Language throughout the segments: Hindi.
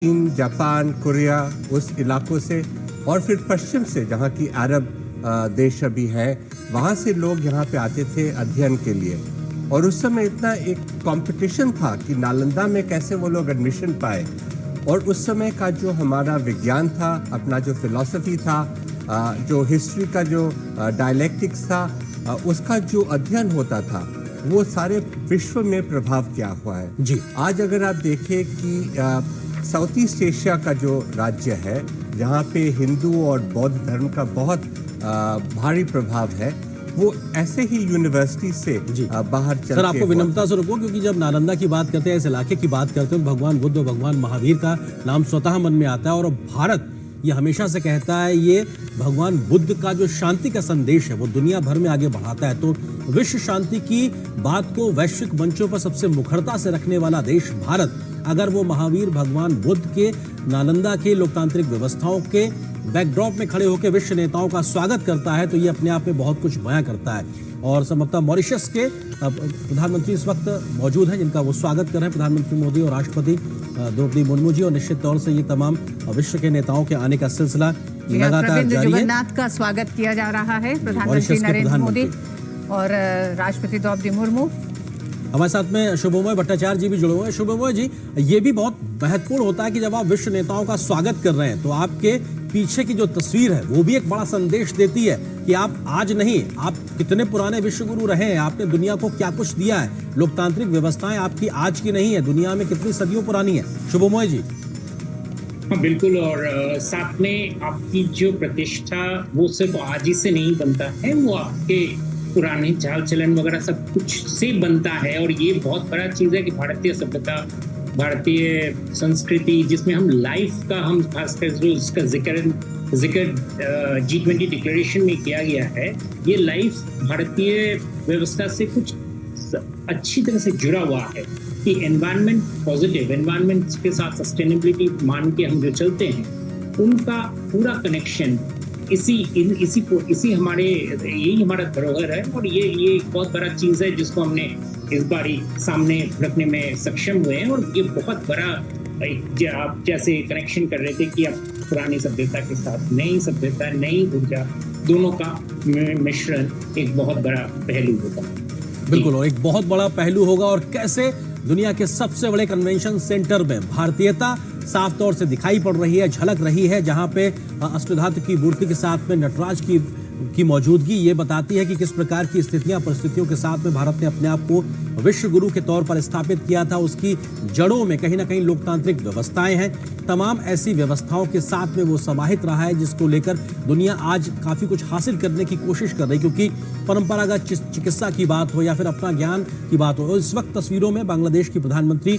चीन, जापान, कोरिया उस इलाकों से और फिर पश्चिम से जहाँ की अरब देश अभी हैं, वहाँ से लोग यहाँ पे आते थे अध्ययन के लिए। और उस समय इतना एक कंपटीशन था कि नालंदा में कैसे वो लोग एडमिशन पाए। और उस समय का जो हमारा विज्ञान था, अपना जो फिलॉसफी था, जो हिस्ट्री का जो डायलेक्टिक्स था, उसका जो अध्ययन होता था, वो सारे विश्व में प्रभाव किया हुआ है। जी। आज अगर आप देखें कि साउथ ईस्ट एशिया का जो राज्य है, जहाँ पे हिंदू और बौद्ध धर्म का बहुत भारी प्रभाव है, वो ऐसे ही यूनिवर्सिटी से बाहर चल सर, आपको विनम्रता से रुको, क्योंकि जब नालंदा की बात करते हैं, इस इलाके की बात करते हैं, तो भगवान बुद्ध और भगवान महावीर का नाम स्वतः मन में आता है। और भारत ये हमेशा से कहता है, ये भगवान बुद्ध का जो शांति का संदेश है वो दुनिया भर में आगे बढ़ाता है। तो विश्व शांति की बात को वैश्विक मंचों पर सबसे मुखरता से रखने वाला देश भारत, अगर वो महावीर भगवान बुद्ध के नालंदा के लोकतांत्रिक व्यवस्थाओं के बैकड्रॉप में खड़े होकर विश्व नेताओं का स्वागत करता है, तो ये अपने आप में बहुत कुछ बयां करता है। और संभवतः मॉरिशस के प्रधानमंत्री इस वक्त मौजूद हैं, जिनका वो स्वागत कर रहे हैं, प्रधानमंत्री मोदी और राष्ट्रपति द्रौपदी मुर्मू जी। और निश्चित तौर से ये तमाम विश्व के नेताओं के आने का सिलसिला लगातार जारी है। जगन्नाथ का स्वागत किया जा रहा है, प्रधानमंत्री नरेंद्र मोदी और राष्ट्रपति द्रौपदी मुर्मू। हमारे साथ में शुभमोय भट्टाचार्य जी भी जुड़े हुए हैं। शुभमोय जी, ये भी बहुत महत्वपूर्ण होता है कि जब आप विश्व नेताओं का स्वागत कर रहे हैं, तो आपके पीछे की जो तस्वीर है वो भी एक बड़ा संदेश देती है कि आप आज नहीं, आप कितने पुराने विश्व गुरु रहे हैं, आपने दुनिया को क्या कुछ दिया है। लोकतांत्रिक व्यवस्थाएं आपकी आज की नहीं है, दुनिया में कितनी सदियों पुरानी है। शुभमोय जी। हाँ, बिल्कुल। और साथ में आपकी जो प्रतिष्ठा वो सिर्फ आज ही से नहीं बनता है, वो आपके पुराने चाल चलन वगैरह सब कुछ से बनता है। और ये बहुत बड़ा चीज़ है कि भारतीय सभ्यता, भारतीय संस्कृति, जिसमें हम लाइफ का, हम खासकर जो इसका जिक्र G20 डिक्लेरेशन में किया गया है, ये लाइफ भारतीय व्यवस्था से कुछ अच्छी तरह से जुड़ा हुआ है कि एनवायरनमेंट पॉजिटिव, एनवायरनमेंट के साथ सस्टेनेबिलिटी मान के हम जो चलते हैं, उनका पूरा कनेक्शन इसी हमारे, यही हमारा धरोहर है। और ये एक बहुत बड़ा चीज़ है जिसको हमने इस बारी सामने रखने में सक्षम हुए हैं। और ये बहुत बड़ा, आप जैसे कनेक्शन कर रहे थे कि अब पुरानी सभ्यता के साथ नई सभ्यता, नई ऊर्जा, दोनों का मिश्रण एक बहुत बड़ा पहलू होगा। बिल्कुल, और एक बहुत बड़ा पहलू होगा। और कैसे दुनिया के सबसे बड़े कन्वेंशन सेंटर में भारतीयता साफ तौर से दिखाई पड़ रही है, झलक रही है, जहां पे अष्टधातु की मूर्ति के साथ में नटराज की मौजूदगी ये बताती है कि किस प्रकार की स्थितियां, परिस्थितियों के साथ में भारत ने अपने आप को विश्व गुरु के तौर पर स्थापित किया था। उसकी जड़ों में कहीं ना कहीं लोकतांत्रिक व्यवस्थाएं हैं। तमाम ऐसी व्यवस्थाओं के साथ में वो समाहित रहा है, जिसको लेकर दुनिया आज काफी कुछ हासिल करने की कोशिश कर रही, क्योंकि परंपरागत चिकित्सा की बात हो या फिर अपना ज्ञान की बात हो। इस वक्त तस्वीरों में बांग्लादेश की प्रधानमंत्री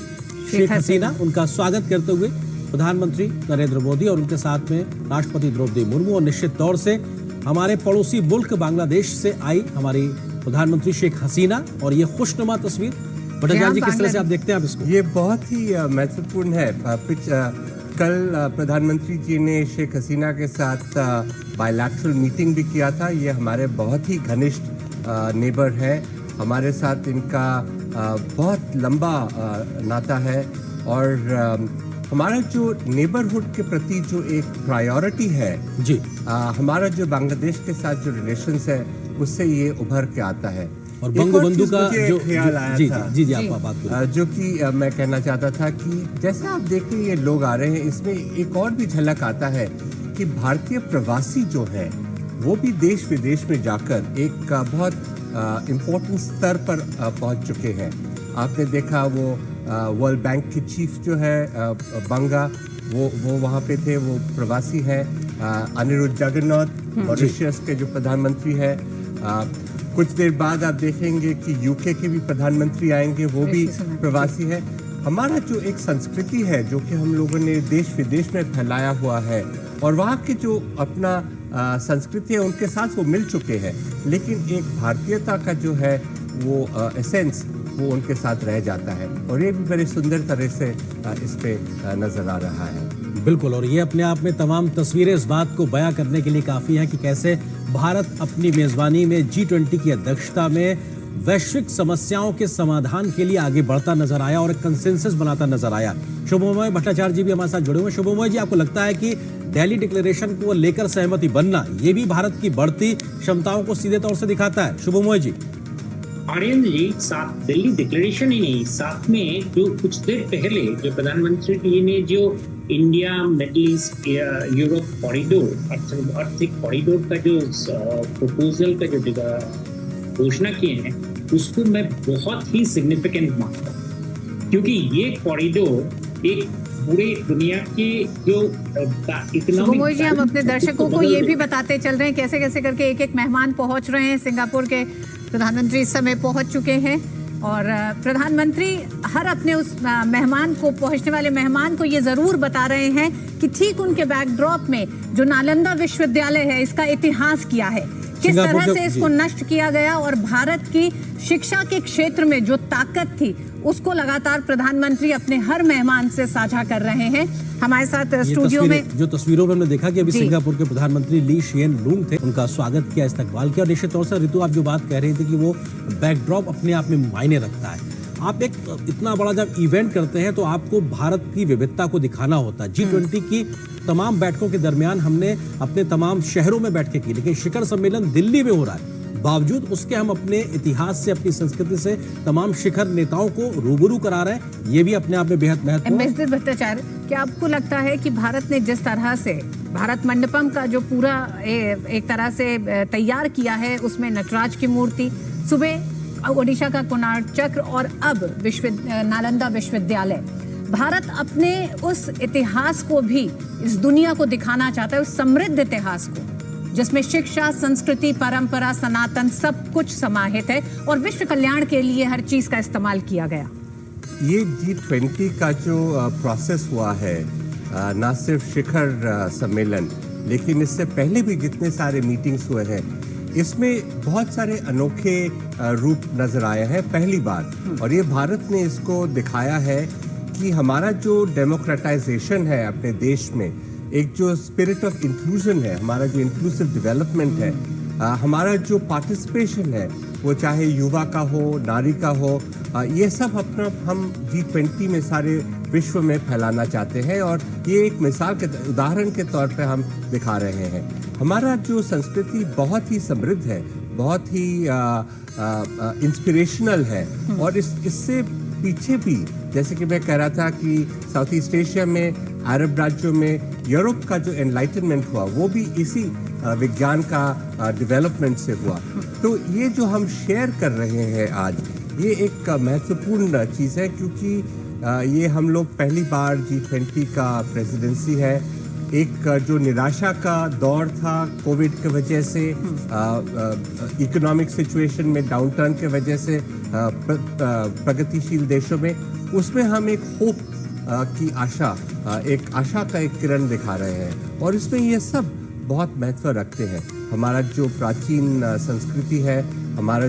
शेख हसीना, उनका स्वागत करते हुए प्रधानमंत्री नरेंद्र मोदी और उनके साथ में राष्ट्रपति द्रौपदी मुर्मू, और निश्चित तौर से हमारे पड़ोसी मुल्क बांग्लादेश से आई हमारी प्रधानमंत्री शेख हसीना। और ये खुशनुमा तस्वीर, भट्टाचार्य जी, किस तरह से आप देखते हैं आप इसको? ये बहुत ही महत्वपूर्ण है। कल प्रधानमंत्री जी ने शेख हसीना के साथ बायलैटरल मीटिंग भी किया था। ये हमारे बहुत ही घनिष्ठ नेबर है, हमारे साथ इनका बहुत लंबा नाता है। और हमारा जो नेबरहुड के प्रति जो एक प्रायोरिटी है जी, हमारा जो बांग्लादेश के साथ जो रिलेशंस है, उससे ये उभर के आता है। और बंगबंधु का जो ख्याल आया था, जी आप बात करें, जो कि मैं कहना चाहता था कि जैसे आप देख रहे ये लोग आ रहे हैं, इसमें एक और भी झलक आता है कि भारतीय प्रवासी जो हैं, वो भी देश विदेश में जाकर एक बहुत इम्पोर्टेंट स्तर पर पहुंच चुके हैं। आपने देखा वो वर्ल्ड बैंक के चीफ जो है बंगा, वो वहाँ पे थे, वो प्रवासी हैं। अनिरुद्ध जगन्नाथ मॉरिशस के जो प्रधानमंत्री है, कुछ देर बाद आप देखेंगे कि यूके के भी प्रधानमंत्री आएंगे, वो भी प्रवासी है। हमारा जो एक संस्कृति है, जो कि हम लोगों ने देश विदेश में फैलाया हुआ है, और वहाँ के जो अपना संस्कृति है, उनके साथ वो मिल चुके हैं, लेकिन एक भारतीयता का जो है वो एसेंस वो उनके साथ रह जाता है। और ये भी बड़े सुंदर तरह से इस पे नजर आ रहा है। बिल्कुल, और ये अपने आप में तमाम तस्वीरें इस बात को बयां करने के लिए काफ़ी हैं कि कैसे भारत अपनी मेज़बानी में G20 की अध्यक्षता में वैश्विक समस्याओं के समाधान के लिए आगे बढ़ता नजर आया और एक कंसेंसस बनाता नजर आया। शुभमोय भट्टाचार्य जी भी हमारे साथ जुड़े हुए। शुभमोय जी, आपको लगता है कि दिल्ली डिक्लेरेशन को लेकर सहमति बनना ये भी भारत की बढ़ती क्षमताओं को सीधे तौर से दिखाता है? शुभमोय जी। आर्यन जी, साथ दिल्ली डिक्लेरेशन ही नहीं, साथ में जो कुछ देर पहले जो प्रधानमंत्री जी ने जो India middle east Europe corridor आर्थिक कॉरिडोर का जो प्रपोजल का जो घोषणा किए हैं, उसको मैं बहुत ही सिग्निफिकेंट मानता हूँ, क्योंकि ये कॉरिडोर एक पूरे दुनिया के जो शुभमोय जी, हम अपने दर्शकों को ये भी बताते चल रहे हैं कैसे कैसे करके एक एक मेहमान पहुंच रहे हैं। सिंगापुर के प्रधानमंत्री इस समय पहुंच चुके हैं और प्रधानमंत्री हर अपने उस मेहमान को, पहुंचने वाले मेहमान को ये जरूर बता रहे हैं कि ठीक उनके बैकड्रॉप में जो नालंदा विश्वविद्यालय है, इसका इतिहास क्या है, किस तरह से इसको नष्ट किया गया और भारत की शिक्षा के क्षेत्र में जो ताकत थी उसको लगातार प्रधानमंत्री अपने हर मेहमान से साझा कर रहे हैं। हमारे साथ स्टूडियो में जो तस्वीरों में हमने देखा कि अभी सिंगापुर के प्रधानमंत्री ली शिएन लूंग थे, उनका स्वागत किया, इस्तकबाल किया। और निश्चित तौर से ऋतु, आप जो बात कह रहे थे कि वो बैकड्रॉप अपने आप में मायने रखता है। आप एक इतना बड़ा जब इवेंट करते हैं तो आपको भारत की विविधता को दिखाना होता है। G20 की तमाम बैठकों के दरमियान हमने अपने तमाम शहरों में बैठकें की, लेकिन शिखर सम्मेलन दिल्ली में हो रहा है। बावजूद उसके हम अपने इतिहास से, अपनी संस्कृति से तमाम शिखर नेताओं को रूबरू करा रहे हैं। ये भी अपने आप में बेहद महत्वपूर्ण है। भट्टाचार्य, क्या आपको लगता है कि भारत ने जिस तरह से भारत मंडपम का जो पूरा एक तरह से तैयार किया है, उसमें नटराज की मूर्ति, सुबह ओडिशा का कोणार्क चक्र और अब नालंदा विश्वविद्यालय, भारत अपने उस इतिहास को भी इस दुनिया को दिखाना चाहता है, उस समृद्ध इतिहास को जिसमें शिक्षा, संस्कृति, परंपरा, सनातन सब कुछ समाहित है और विश्व कल्याण के लिए हर चीज का इस्तेमाल किया गया। ये G20 का जो प्रोसेस हुआ है, ना सिर्फ शिखर सम्मेलन, लेकिन इससे पहले भी जितने सारे मीटिंग्स हुए हैं, इसमें बहुत सारे अनोखे रूप नजर आए हैं पहली बार। और ये भारत ने इसको दिखाया है कि हमारा जो डेमोक्रेटाइजेशन है अपने देश में, एक जो स्पिरिट ऑफ इंक्लूजन है, हमारा जो इंक्लूसिव डेवलपमेंट है, हमारा जो पार्टिसिपेशन है, वो चाहे युवा का हो, नारी का हो, ये सब अपना हम G20 में सारे विश्व में फैलाना चाहते हैं। और ये एक मिसाल के उदाहरण के तौर पे हम दिखा रहे हैं। हमारा जो संस्कृति बहुत ही समृद्ध है, बहुत ही इंस्पिरेशनल है। और इससे पीछे भी, जैसे कि मैं कह रहा था कि साउथ ईस्ट एशिया में, अरब राज्यों में, यूरोप का जो एनलाइटनमेंट हुआ वो भी इसी विज्ञान का डेवलपमेंट से हुआ। तो ये जो हम शेयर कर रहे हैं आज, ये एक महत्वपूर्ण चीज़ है, क्योंकि ये हम लोग पहली बार G20 का प्रेसिडेंसी है। एक जो निराशा का दौर था कोविड की वजह से, इकोनॉमिक सिचुएशन में डाउनटर्न के वजह से प्रगतिशील देशों में, उसमें हम एक होप की आशा, एक आशा का एक किरण दिखा रहे हैं। और इसमें ये सब बहुत महत्व रखते हैं। हमारा जो प्राचीन संस्कृति है, हमारा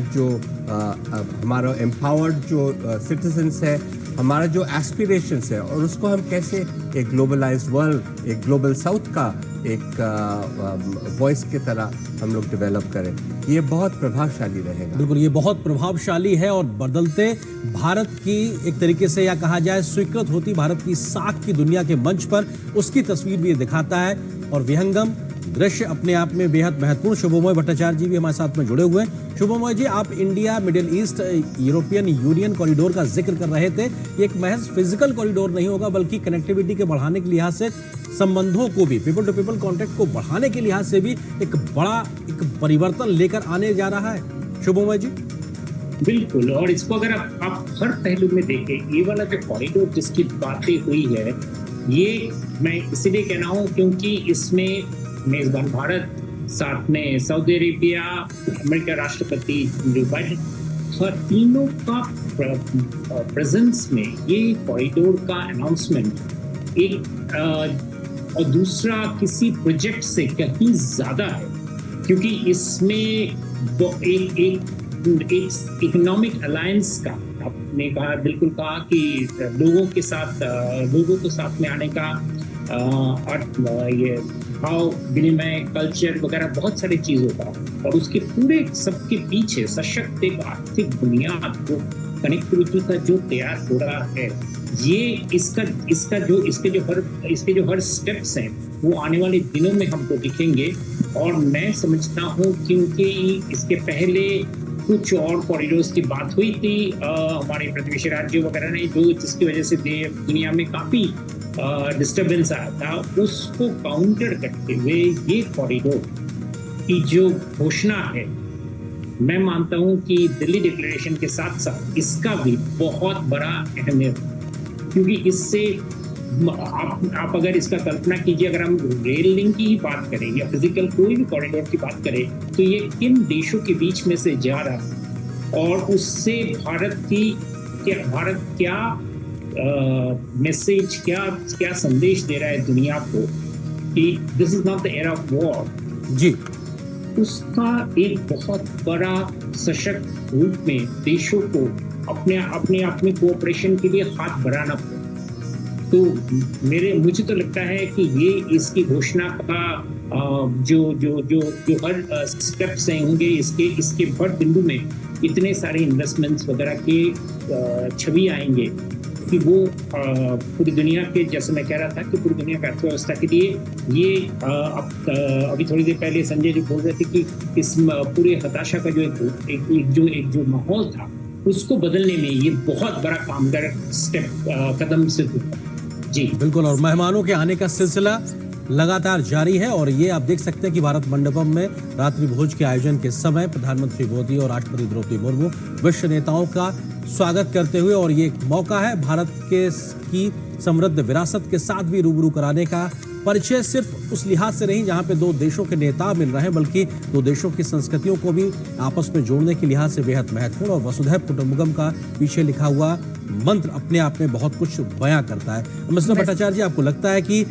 एम्पावर्ड जो सिटीजन्स है, हमारा जो एस्पिरेशंस है, और उसको हम कैसे एक ग्लोबलाइज्ड वर्ल्ड, एक ग्लोबल साउथ का एक वॉइस की तरह हम लोग डेवलप करें, ये बहुत प्रभावशाली रहेगा। बिल्कुल, ये बहुत प्रभावशाली है और बदलते भारत की, एक तरीके से या कहा जाए स्वीकृत होती भारत की साख की दुनिया के मंच पर, उसकी तस्वीर भी ये दिखाता है। और विहंगम दृश्य अपने आप में बेहद महत्वपूर्ण। शुभमोय भट्टाचार्य जी भी हमारे साथ में जुड़े हुए हैं। शुभमोय जी, आप India middle east European union corridor का जिक्र कर रहे थे। ये एक महज फिजिकल कॉरिडोर नहीं होगा, बल्कि कनेक्टिविटी के बढ़ाने के लिहाज से, संबंधों को भी, पीपल टू पीपल कॉन्टेक्ट को बढ़ाने के लिहाज से भी एक बड़ा एक परिवर्तन लेकर आने जा रहा है। शुभमोय जी। बिल्कुल, और इसको अगर आप हर पहलू में देखें, ये वाला जो कॉरिडोर जिसकी बातें हुई है, ये मैं इसीलिए कह रहा हूँ क्योंकि इसमें मेजबान भारत, साथ में सऊदी अरेबिया, अमेरिका राष्ट्रपति जो बाइडेन, तीनों का प्रेजेंस में ये कॉरिडोर का अनाउंसमेंट एक और दूसरा किसी प्रोजेक्ट से कहीं ज्यादा है, क्योंकि इसमें एक इकोनॉमिक अलायंस का, आपने कहा, बिल्कुल कहा कि लोगों को साथ में आने का, और ये भाव विनिमय, कल्चर वगैरह बहुत सारी चीजों का, और उसके पूरे सबके पीछे सशक्त एक आर्थिक बुनियाद जो कनेक्टिविटी का जो तैयार हो रहा है, ये इसके जो हर स्टेप्स हैं वो आने वाले दिनों में हमको दिखेंगे। और मैं समझता हूँ क्योंकि इसके पहले कुछ और कॉरिडोर्स की बात हुई थी हमारे प्रतिवेशी राज्यों वगैरह ने, जो जिसकी वजह से दुनिया में काफी डिस्टर्बेंस आया था, उसको काउंटर करते हुए ये कॉरिडोर की जो घोषणा है, मैं मानता हूं कि दिल्ली डिक्लेरेशन के साथ साथ इसका भी बहुत बड़ा अहमियत है। क्योंकि इससे आप अगर इसका कल्पना कीजिए, अगर हम रेल लिंक की ही बात करें या फिजिकल कोई भी कॉरिडोर की बात करें, तो ये किन देशों के बीच में से जा रहा है और उससे भारत क्या मैसेज, क्या संदेश दे रहा है दुनिया को कि this is not the era of war जी, उसका एक बहुत बड़ा सशक्त रूप में देशों को अपने कोऑपरेशन के लिए हाथ बढ़ाना पड़ा। तो मुझे तो लगता है कि ये इसकी घोषणा का जो हर स्टेप्स होंगे, इसके हर बिंदु में इतने सारे इन्वेस्टमेंट्स वगैरह के छवि आएंगे कि वो पूरी दुनिया के, जैसे मैं कह रहा था कि पूरी दुनिया की अर्थव्यवस्था के लिए ये अभी थोड़ी देर पहले संजय जी बोल रहे थे कि इस पूरे हताशा का जो एक माहौल था, उसको बदलने में ये बहुत बड़ा कामगार कदम सिद्ध हुआ। जी बिल्कुल, और मेहमानों के आने का सिलसिला लगातार जारी है और ये आप देख सकते हैं कि भारत मंडपम में रात्रि भोज के आयोजन के समय प्रधानमंत्री मोदी और राष्ट्रपति द्रौपदी मुर्मू विश्व नेताओं का स्वागत करते हुए, और ये एक मौका है भारत की समृद्ध विरासत के साथ भी रूबरू कराने का। परिचय सिर्फ उस लिहाज से नहीं जहां पे दो देशों के नेता मिल रहे हैं, बल्कि दो देशों की संस्कृतियों को भी आपस में जोड़ने के लिहाज से बेहद महत्वपूर्ण। और वसुधैव कुटुंबकम का पीछे लिखा हुआ मंत्र अपने आप में बहुत कुछ बयां करता है। मिस्टर भट्टाचार्य जी, आपको लगता है कि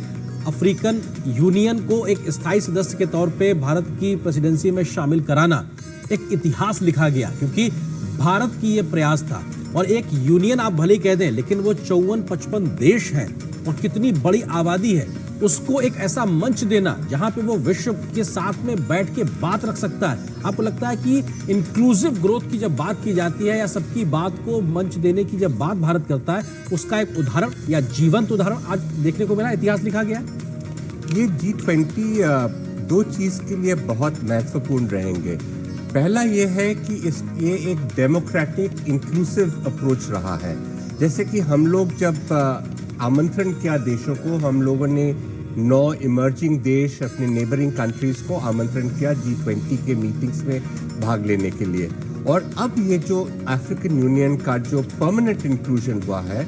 अफ्रीकन यूनियन को एक स्थायी सदस्य के तौर पे भारत की प्रेसिडेंसी में शामिल कराना एक इतिहास लिखा गया, क्योंकि भारत की ये प्रयास था, और एक यूनियन आप भले ही कह दें, लेकिन वो 54-55 देश हैं और कितनी बड़ी आबादी है, उसको एक ऐसा मंच देना जहां पे वो विश्व के साथ में बैठ के बात रख सकता है। आपको लगता है कि इंक्लूसिव ग्रोथ की जब बात की जाती है या सबकी बात को मंच देने की जब बात भारत करता है, उसका एक उदाहरण या जीवंत उदाहरण आज देखने को मिला, इतिहास लिखा गया? ये G20 दो चीज के लिए बहुत महत्वपूर्ण रहेंगे। पहला ये है कि ये एक डेमोक्रेटिक इंक्लूसिव अप्रोच रहा है। जैसे कि हम लोग जब आमंत्रण किया देशों को, हम लोगों ने 9 इमर्जिंग देश, अपने नेबरिंग कंट्रीज को आमंत्रण किया G20 के मीटिंग्स में भाग लेने के लिए। और अब ये जो अफ्रीकन यूनियन का जो परमानेंट इंक्लूजन हुआ है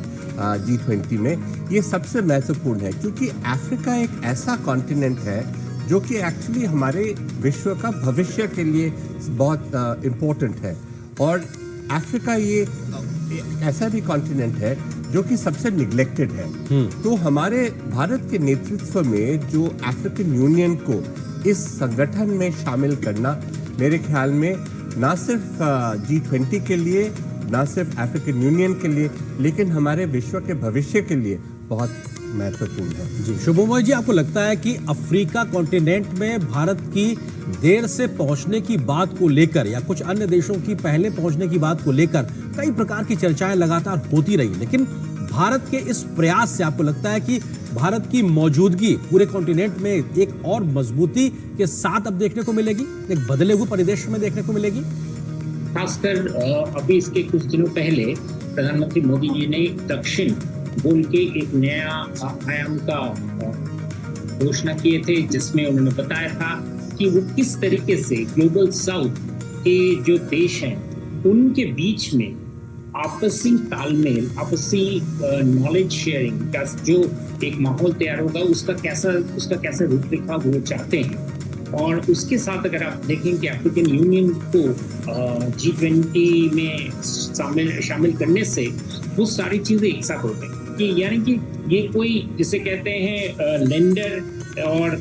G20 में, ये सबसे महत्वपूर्ण है, क्योंकि अफ्रीका एक ऐसा कॉन्टिनेंट है जो कि एक्चुअली हमारे विश्व का भविष्य के लिए बहुत इम्पोर्टेंट है। और अफ्रीका ये ऐसा भी कॉन्टिनेंट है जो कि सबसे निग्लेक्टेड है। तो हमारे भारत के नेतृत्व में जो अफ्रीकन यूनियन को इस संगठन में शामिल करना, मेरे ख्याल में ना सिर्फ G20 के लिए, ना सिर्फ अफ्रीकन यूनियन के लिए, लेकिन हमारे विश्व के भविष्य के लिए बहुत महत्वपूर्ण है। जी शुभमोय जी, आपको लगता है कि अफ्रीका कॉन्टिनेंट में भारत की देर से पहुंचने की बात को लेकर या कुछ अन्य देशों की पहले पहुंचने की बात को लेकर कई प्रकार की चर्चाएं लगातार होती रही, लेकिन भारत के इस प्रयास से आपको लगता है कि भारत की मौजूदगी पूरे कॉन्टिनेंट में एक और मजबूती के साथ अब देखने को मिलेगी, एक बदले हुए परिदृश्य में देखने को मिलेगी? खासकर अभी इसके कुछ दिनों पहले प्रधानमंत्री मोदी जी ने दक्षिण बोल के एक नया आयाम का घोषणा किए थे, जिसमें उन्होंने बताया था कि वो किस तरीके से ग्लोबल साउथ के जो देश हैं उनके बीच में आपसी तालमेल, आपसी नॉलेज शेयरिंग का जो एक माहौल तैयार होगा, उसका कैसा रूपरेखा वो चाहते हैं। और उसके साथ अगर आप देखें कि अफ्रीकन यूनियन को G20 में शामिल करने से वो सारी चीजें एक साथ होते हैं, कि यानी कि ये कोई जिसे कहते हैं लेंडर और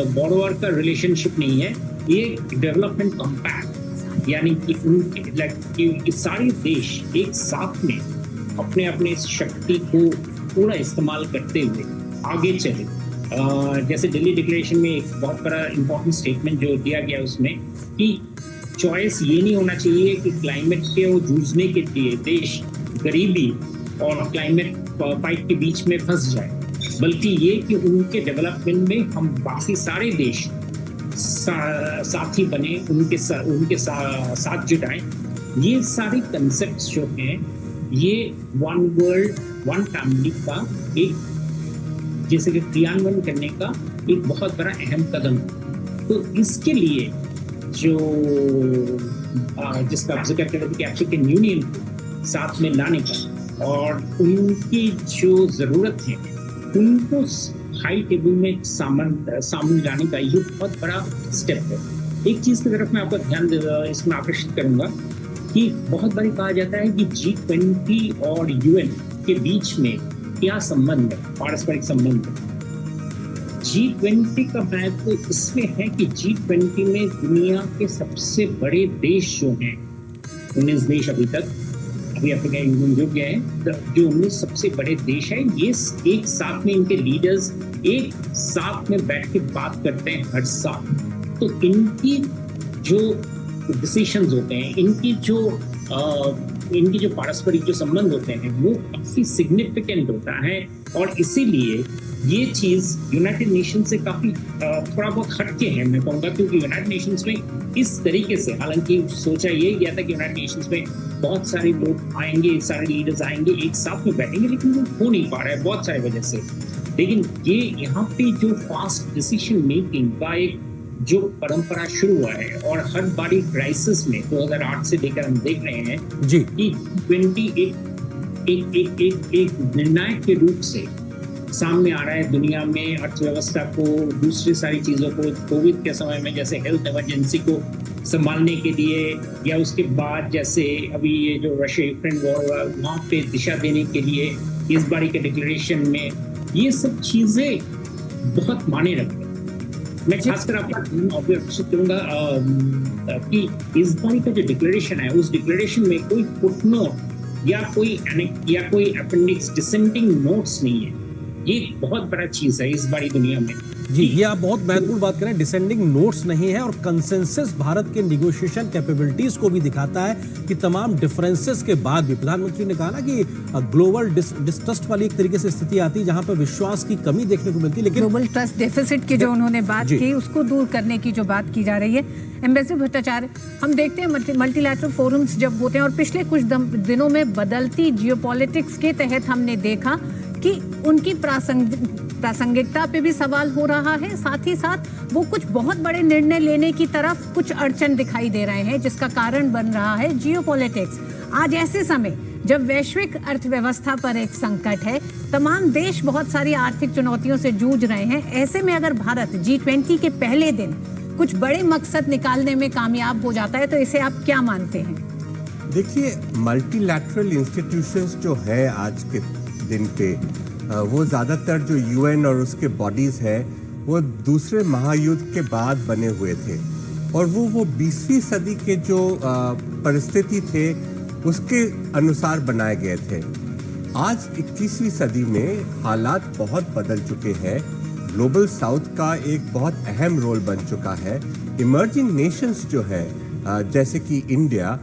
बोरोवर का रिलेशनशिप नहीं है, ये डेवलपमेंट कॉम्पैक्ट, यानी कि सारे देश एक साथ में अपने अपने शक्ति को पूरा इस्तेमाल करते हुए आगे चले जैसे दिल्ली डिक्लेरेशन में एक बहुत बड़ा इंपॉर्टेंट स्टेटमेंट जो दिया गया उसमें कि चॉइस ये नहीं होना चाहिए कि क्लाइमेट के वो जूझने के लिए देश गरीबी और क्लाइमेट फाइट के बीच में फंस जाए, बल्कि ये कि उनके डेवलपमेंट में हम बाकी सारे देश साथी बने, उनके साथ जुटाएं। ये सारे कंसेप्ट्स जो हैं ये वन वर्ल्ड वन फैमिली का एक जैसे कि क्रियान्वयन करने का एक बहुत बड़ा अहम कदम। तो इसके लिए जो जिसका जिक्र करें कि अफ्रीकन यूनियन को साथ में लाने का और उनकी जो ज़रूरत है उनको हाई टेबल में सामने लाने का ये बहुत बड़ा स्टेप है। एक चीज़ की तरफ मैं आपका ध्यान इसमें आकर्षित करूंगा कि बहुत बार कहा जाता है कि G20 और UN के बीच में क्या संबंध है, पारस्परिक संबंध है। G20 का महत्व इसमें है कि G20 में दुनिया के सबसे बड़े देश जो हैं 19 देश अभी अफ्रीका यूनियन जुड़ गए हैं, जो 19 सबसे बड़े देश हैं, ये एक साथ में इनके लीडर्स एक साथ में बैठ के बात करते हैं हर साल। तो इनकी जो डिसीजंस होते हैं, इनकी जो पारस्परिक जो संबंध होते हैं वो काफी सिग्निफिकेंट होता है। और इसीलिए ये चीज यूनाइटेड नेशन से काफी थोड़ा बहुत हटके है मैं कहूँगा, क्योंकि यूनाइटेड नेशंस में इस तरीके से, हालांकि सोचा ये गया था कि यूनाइटेड नेशंस में बहुत सारे लोग आएंगे, सारे लीडर्स आएंगे, एक साथ में बैठेंगे, लेकिन वो हो नहीं पा रहा है बहुत सारी वजह से। लेकिन ये यहाँ पे जो फास्ट डिसीजन मेकिंग का एक जो परंपरा शुरू हुआ है और हर बारी क्राइसिस में 2008 से लेकर हम देख रहे हैं जी कि 20 एक निर्णायक के रूप से सामने आ रहा है दुनिया में, अर्थव्यवस्था को, दूसरी सारी चीज़ों को, कोविड के समय में जैसे हेल्थ इमरजेंसी को संभालने के लिए, या उसके बाद जैसे अभी ये जो रशिया यूक्रेन वॉर हुआ वहाँ पे दिशा देने के लिए इस बारी के डिक्लेरेशन में ये सब चीज़ें बहुत माने रखती हैं। मैं खासकर आपका आकर्षित करूंगा कि इस बारी का जो डिक्लेरेशन है उस डिक्लेरेशन में कोई फुटनोट या कोई अपेंडिक्स डिसेंडिंग नोट्स नहीं है। ये बहुत बड़ा चीज है इस बारी दुनिया में। जी, ये आप बहुत महत्वपूर्ण बात करें, डिसेंडिंग नोट्स नहीं है और कंसेंसस भारत के निगोशिएशन कैपेबिलिटीज को भी दिखाता है कि तमाम डिफरेंसेस के बाद भी प्रधानमंत्री ने कहा ना कि ग्लोबल डिस्ट्रस्ट वाली एक तरीके से स्थिति आती है जहां पर विश्वास की कमी देखने को मिलती है, लेकिन ग्लोबल ट्रस्ट डेफिसिट की जो उन्होंने बात की उसको दूर करने की जो बात की जा रही है। एम्बेसडर भट्टाचार्य, हम देखते हैं मल्टीलैटरल फोरम्स जब होते हैं और पिछले कुछ दिनों में बदलती जियोपॉलिटिक्स के तहत हमने देखा कि उनकी प्रासंगिकता पे भी सवाल हो रहा है, साथ ही साथ वो कुछ बहुत बड़े निर्णय लेने की तरफ कुछ अड़चन दिखाई दे रहे हैं, जिसका कारण बन रहा है जियोपॉलिटिक्स। आज ऐसे समय जब वैश्विक अर्थव्यवस्था पर एक संकट है, तमाम देश बहुत सारी आर्थिक चुनौतियों से जूझ रहे हैं, ऐसे में अगर भारत G20 के पहले दिन कुछ बड़े मकसद निकालने में कामयाब हो जाता है तो इसे आप क्या मानते हैं? देखिए, मल्टीलैटरल इंस्टीट्यूशंस जो है आज के दिन पे वो ज़्यादातर जो UN और उसके बॉडीज़ हैं वो दूसरे महायुद्ध के बाद बने हुए थे और वो 20वीं सदी के जो परिस्थिति थे उसके अनुसार बनाए गए थे। आज 21वीं सदी में हालात बहुत बदल चुके हैं। ग्लोबल साउथ का एक बहुत अहम रोल बन चुका है। इमर्जिंग नेशंस जो है जैसे कि इंडिया,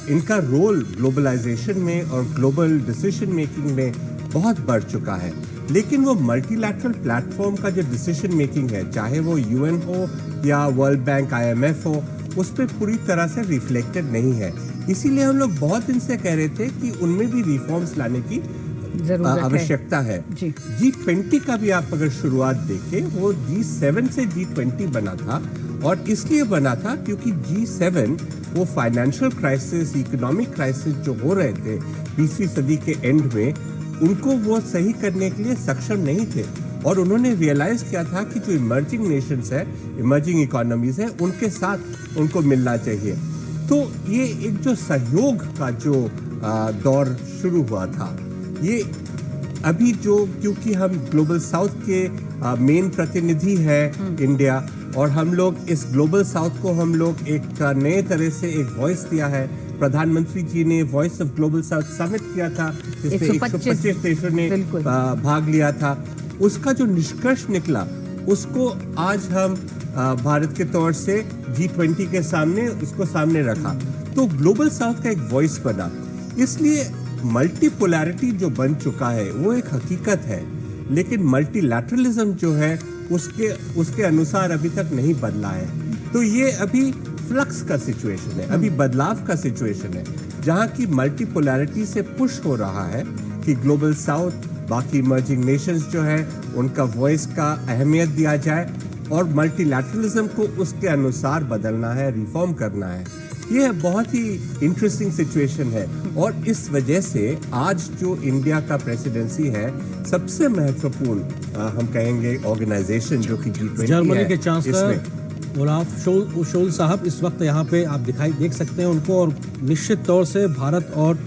इनका रोल ग्लोबलाइजेशन में और ग्लोबल डिसीजन मेकिंग में बहुत बढ़ चुका है। लेकिन वो मल्टीलैटरल प्लेटफॉर्म का जो डिसीजन मेकिंग है, चाहे वो UN हो या वर्ल्ड बैंक IMF हो, उस पर पूरी तरह से रिफ्लेक्टेड नहीं है। इसीलिए हम लोग बहुत दिन से कह रहे थे कि उनमें भी रिफॉर्म्स लाने की आवश्यकता है। G20 का भी आप अगर शुरुआत देखें, वो G7 से G20 बना था और इसलिए बना था क्योंकि G7 वो फाइनेंशियल क्राइसिस, इकोनॉमिक क्राइसिस जो हो रहे थे 20वीं सदी के एंड में, उनको वो सही करने के लिए सक्षम नहीं थे और उन्होंने रियलाइज किया था कि जो इमर्जिंग नेशंस है, इमर्जिंग इकोनॉमीज है, उनके साथ उनको मिलना चाहिए। तो ये एक जो सहयोग का जो दौर शुरू हुआ था, ये अभी जो, क्योंकि हम ग्लोबल साउथ के मेन प्रतिनिधि है इंडिया, और हम लोग इस ग्लोबल साउथ को हम लोग एक नए तरह से एक वॉइस दिया है। प्रधानमंत्री जी ने voice of global south summit किया था जिसमें 125 देशों ने भाग लिया था। उसका जो निष्कर्ष निकला उसको आज हम भारत के तौर से G20 के सामने उसको सामने रखा, तो ग्लोबल साउथ का एक वॉइस बना। इसलिए मल्टीपोलैरिटी जो बन चुका है वो एक हकीकत है, लेकिन मल्टीलैटरलिज्म जो है उसके अनुसार अभी तक नहीं बदला है। तो ये अभी फ्लक्स का सिचुएशन है, अभी बदलाव का सिचुएशन है, जहां की मल्टीपोलैरिटी से पुश हो रहा है कि ग्लोबल साउथ, बाकी इमर्जिंग नेशंस जो है उनका वॉइस का अहमियत दिया जाए और मल्टीलैटरलिज्म को उसके अनुसार बदलना है, रिफॉर्म करना है। ये बहुत ही इंटरेस्टिंग सिचुएशन है और इस वजह से आज जो इंडिया का प्रेसिडेंसी है, सबसे महत्वपूर्ण हम कहेंगे ऑर्गेनाइजेशन जो कि G20 जर्मनी के है, चांसलर ओलाफ शोल्ज साहब इस वक्त यहाँ पे आप देख सकते हैं उनको, और निश्चित तौर से भारत और